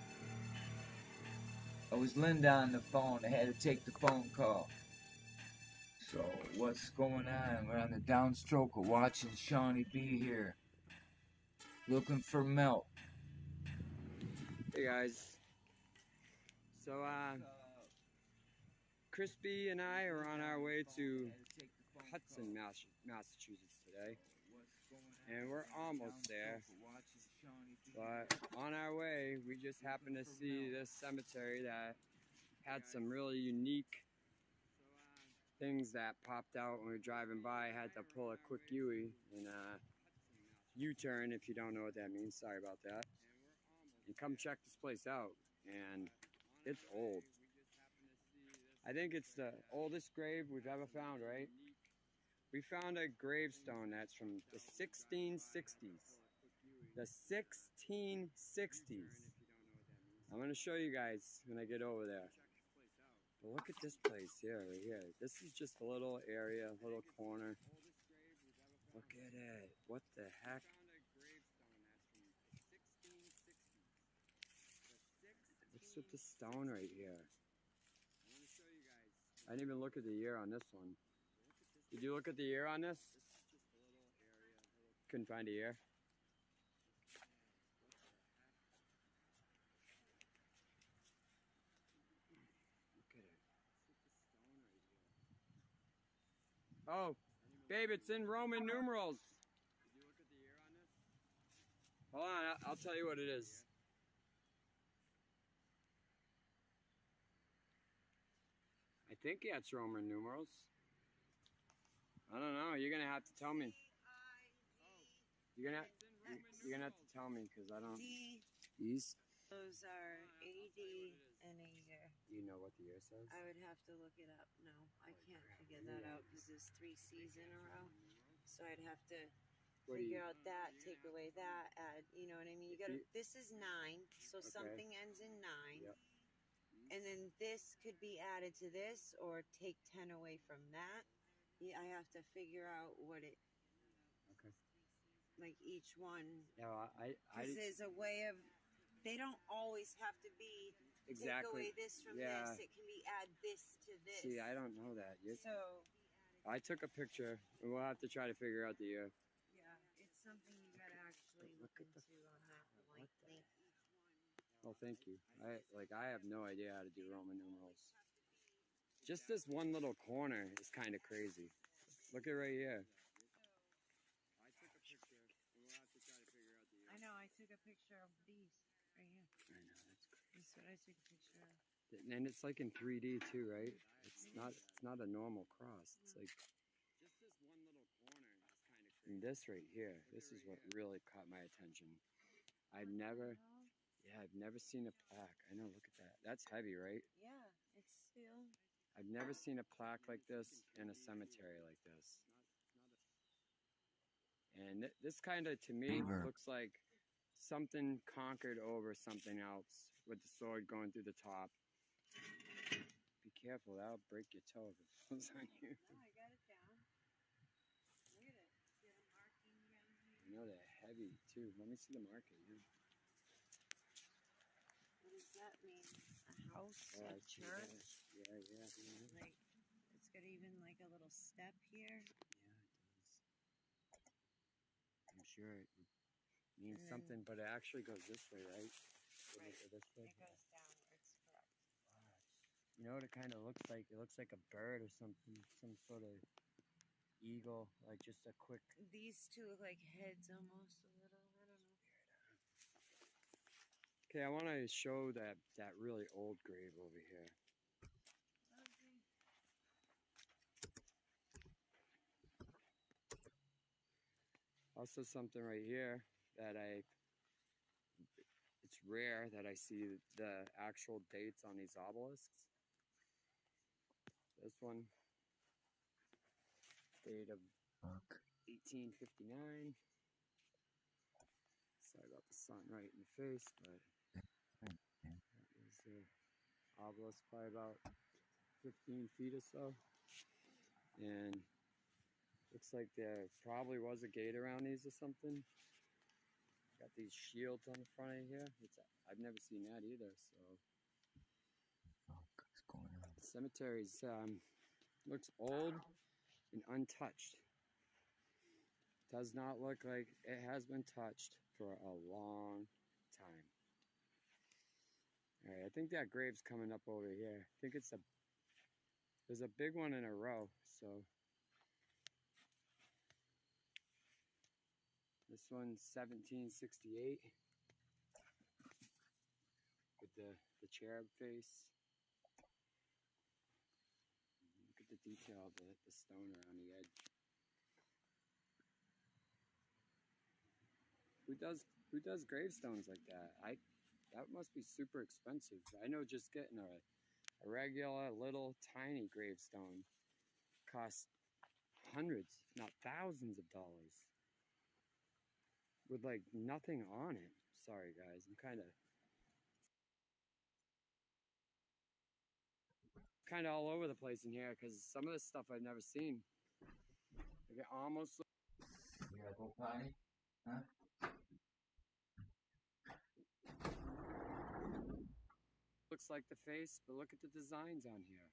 I was Linda on the phone. I had to take the phone call. So, what's going on? We're on the downstroke of watching Shawnee B here. Looking for milk. Hey guys. So, Crispy and I are on our way to Hudson, Massachusetts today. And we're almost there. But on our way, we just happened to see this cemetery that had some really unique things that popped out when we were driving by. I had to pull a quick U and U-turn, if you don't know what that means. Sorry about that. And come check this place out. And it's old. I think it's the oldest grave we've ever found, right? We found a gravestone that's from the 1660s. The 1660s. I'm going to show you guys when I get over there. But look at this place here, right here. This is just a little area, a little corner. Look at it. What the heck? What's with the stone right here? I didn't even look at the year on this one. Did you look at the year on this? Couldn't find a year. Look at it. Oh, babe, it's in Roman numerals. Hold on, I'll tell you what it is. I think yeah, it's Roman numerals. I don't know. You're gonna have to tell me. You're gonna have to tell me because I don't. These. Those are AD and a year. Do you know what the year says? I would have to look it up. No, I can't figure that out because there's 3 C's in a row. So I'd have to figure out that, take away that, add. You know what I mean? You got this is 9, so something ends in 9. Yep. And then this could be added to this or take 10 away from that. Yeah, I have to figure out what it. Okay. Like each one. Yeah, Because there's a way of. They don't always have to be exactly. take away this from this. It can be add this to this. See, I don't know that. So I took a picture, and we'll have to try to figure out the year. yeah, it's something you gotta actually look into on that point. Thank you. Oh, thank you. I have no idea how to do Roman numerals. Just this one little corner is kind of crazy. Look at right here. I know. I took a picture of these right here. I know, that's crazy. That's what I took a picture of. And it's like in 3D too, right? It's not a normal cross. It's like just this one little corner is kind of crazy. And this right here, this is what really caught my attention. I've never seen a plaque. I know, look at that. That's heavy, right? Yeah, it's still. I've never seen a plaque like this in a cemetery like this. And this kind of, to me, looks like something conquered over something else with the sword going through the top. Be careful, that'll break your toe if it falls on you. Oh, I got it down. Look at it. See the marking down here? I know they're heavy, too. Let me see the marking. Yeah. What does that mean? A house? Oh, A I see church? that. Yeah. Like, it's got even like a little step here. Yeah, it does. I'm sure it means something, but it actually goes this way, right? Right. It this way? It goes downwards, correct. Wow. You know what it kind of looks like? It looks like a bird or something, some sort of eagle, like just a quick... These two look like heads almost a little. I don't know. Okay, I want to show that really old grave over here. Also something right here that it's rare that I see the actual dates on these obelisks. This one, date of 1859. Sorry about the sun right in the face, but that was the obelisk, probably about 15 feet or so. And looks like there probably was a gate around these or something. Got these shields on the front of here. I've never seen that either. So What's going on? the cemetery's looks old and untouched. Does not look like it has been touched for a long time. All right, I think that grave's coming up over here. I think there's a big one in a row. So this one's 1768 with the cherub face. Look at the detail of the stone around the edge. Who does gravestones like that? That must be super expensive. I know just getting a regular little tiny gravestone costs hundreds, if not thousands of dollars. With like nothing on it. Sorry guys, I'm kind of all over the place in here because some of this stuff I've never seen. Like it almost You gotta go potty? Huh? looks like the face, but look at the designs on here.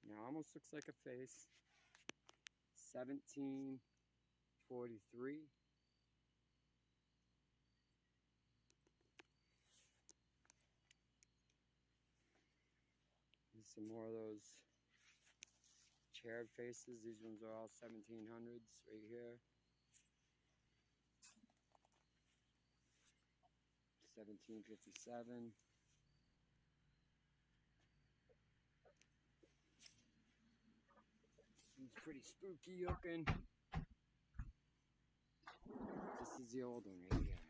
Now almost looks like a face. 1743. There's some more of those cherub faces. These ones are all 1700s right here. 1757. It's pretty spooky looking. This is the old one right here.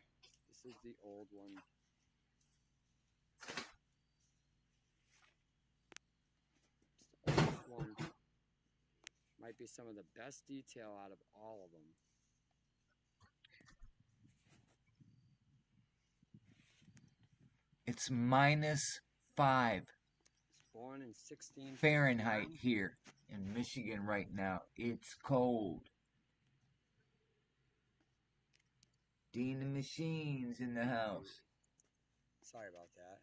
This is the old one. It's the oldest one. Might be some of the best detail out of all of them. It's -5 It's born in 1659. Fahrenheit here in Michigan right now. It's cold. Dean the Machine's in the house. Sorry about that.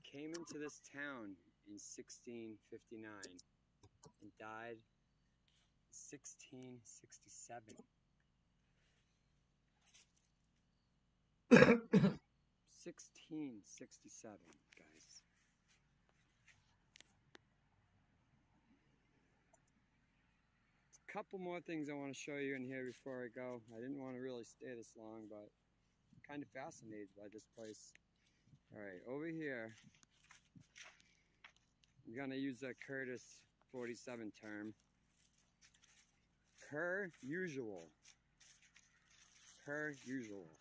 Came into this town in 1659 and died in 1667. 1667, guys. A couple more things I want to show you in here before I go. I didn't want to really stay this long, but I'm kind of fascinated by this place. All right, over here, I'm going to use that Curtis 47 term. Per usual. Per usual.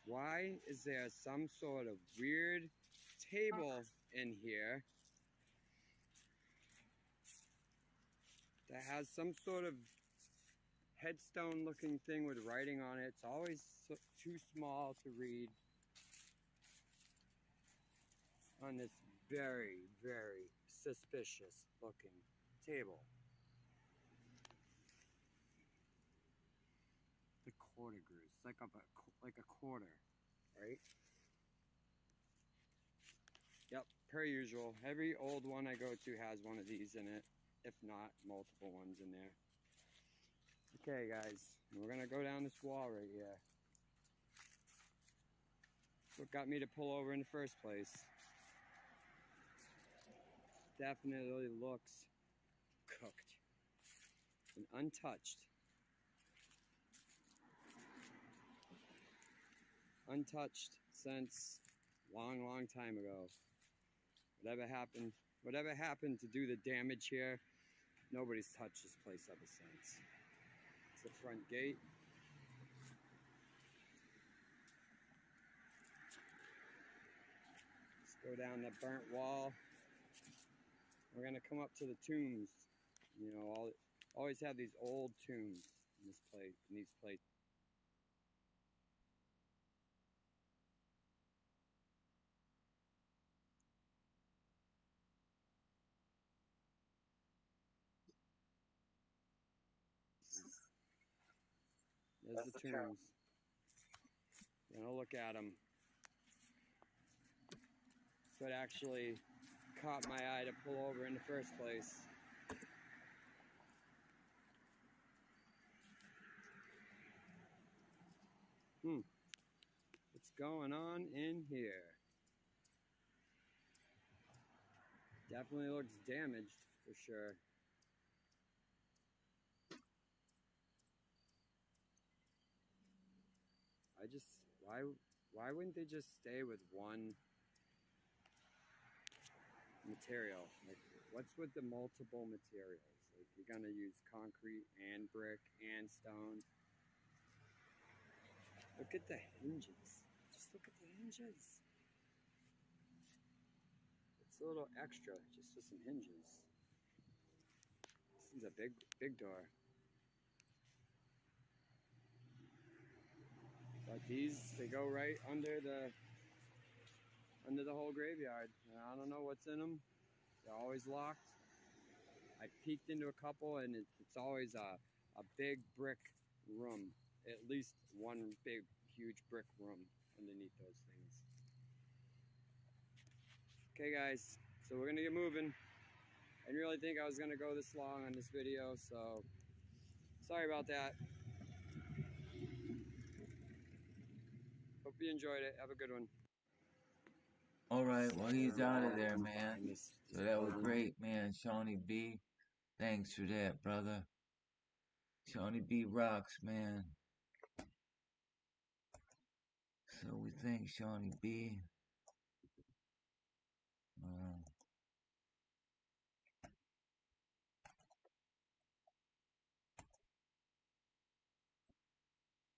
Why is there some sort of weird table in here that has some sort of headstone looking thing with writing on it? It's always too small to read on this very, very suspicious looking table. The quarter grooves, like a quarter, right? Yep, per usual. Every old one I go to has one of these in it, if not multiple ones in there. Okay, guys, we're gonna go down this wall right here. What got me to pull over in the first place. Definitely looks cooked. and untouched. Untouched since long time ago. Whatever happened to do the damage here, nobody's touched this place ever since. It's the front gate. Let's go down the burnt wall. We're gonna come up to the tombs. You know, always have these old tombs in this place, in these places. There's the tombs. Gonna look at them. That's what actually caught my eye to pull over in the first place. What's going on in here? Definitely looks damaged for sure. Why wouldn't they just stay with one material? Like, what's with the multiple materials? Like, you're gonna use concrete and brick and stone. Look at the hinges. Just look at the hinges. It's a little extra just for some hinges. This is a big door. But these, they go right under the whole graveyard. And I don't know what's in them. They're always locked. I peeked into a couple, and it's always a big brick room. At least one big, huge brick room underneath those things. Okay, guys, so we're gonna get moving. I didn't really think I was gonna go this long on this video, so sorry about that. Hope you enjoyed it. Have a good one. Alright, well, he's out of there, man. So that was great, man. Shawnee B, thanks for that, brother. Shawnee B rocks, man. So we thank Shawnee B.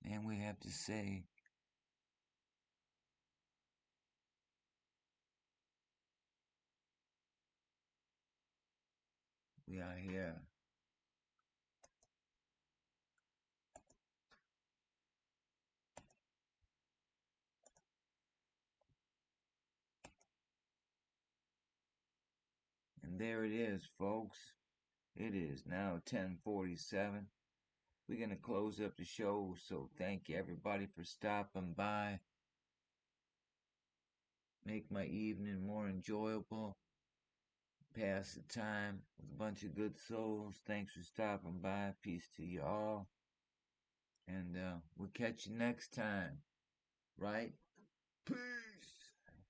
And we have to say, we are here. And there it is, folks. It is now 10:47. We're going to close up the show, so thank you everybody for stopping by. Make my evening more enjoyable. Pass the time with a bunch of good souls. Thanks for stopping by. Peace to you all. And we'll catch you next time. Right? Peace.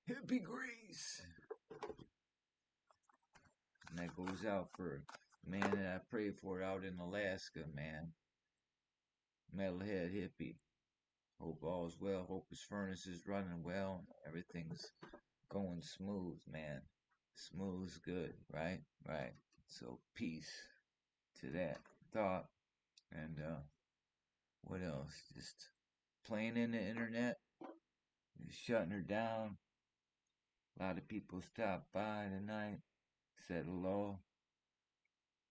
Hippie Grease. And that goes out for the man that I pray for out in Alaska, man. Metalhead Hippie. Hope all's well. Hope his furnace is running well. Everything's going smooth, man. Smooth is good, right? Right. So peace to that thought. And what else? Just playing in the internet. Just shutting her down. A lot of people stopped by tonight. Said hello.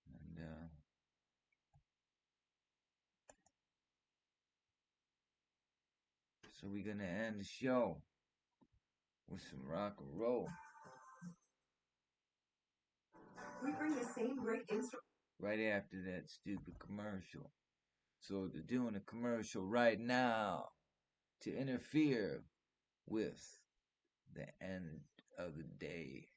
And so we're gonna end the show with some rock and roll. We bring the same great instrument. Right after that stupid commercial. So they're doing a commercial right now to interfere with the end of the day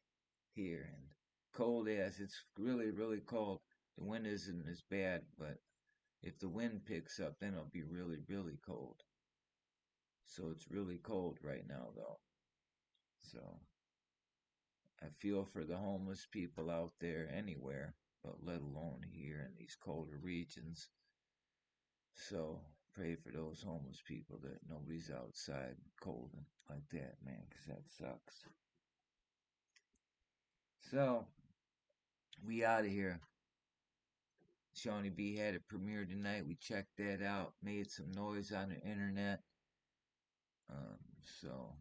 here. And cold as it's really, really cold. The wind isn't as bad, but if the wind picks up, then it'll be really, really cold. So it's really cold right now, though. So I feel for the homeless people out there anywhere. but let alone here in these colder regions. So pray for those homeless people that nobody's outside cold and like that, man, 'cause that sucks. So we out of here. Shawnee B had a premiere tonight. We checked that out, made some noise on the internet. So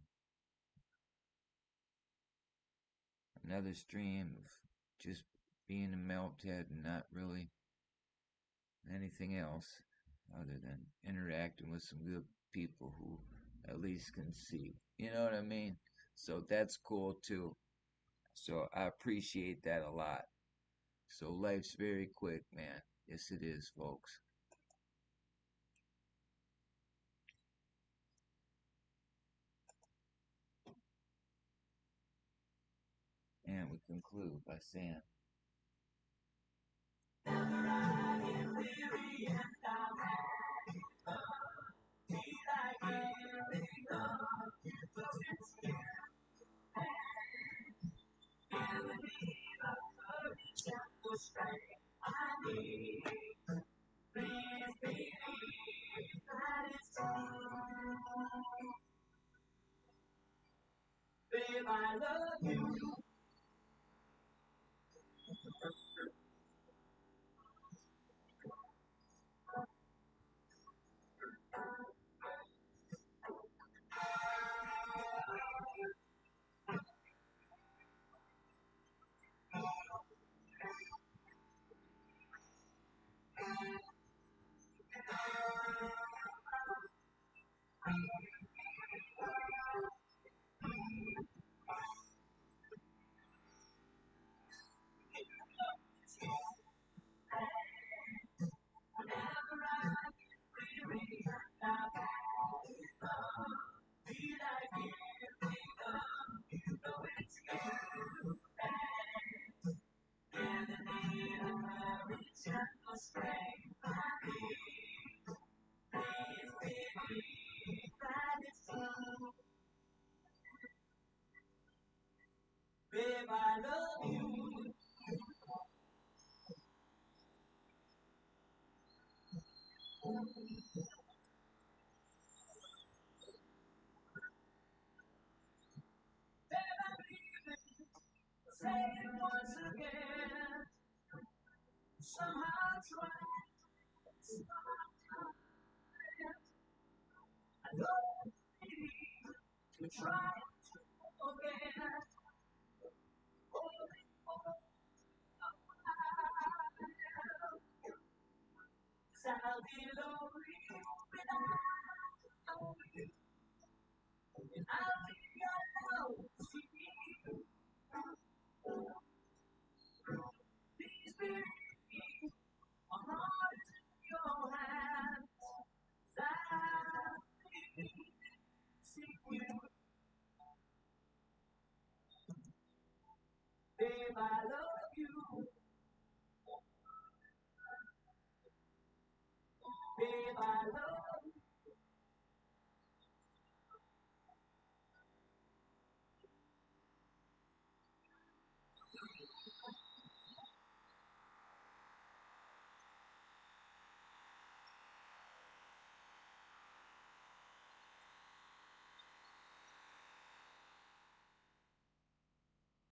another stream of just being a melthead and not really anything else other than interacting with some good people who at least can see. You know what I mean? So that's cool too. So I appreciate that a lot. So life's very quick, man. Yes, it is, folks. And we conclude by saying, babe, I love you. Say it once again. Somehow try. I don't need to try again. I'll be lonely without you. And I'll be alone. Please believe me, my heart is in your hands. I'll see you. Babe, I love you. Babe, I love you.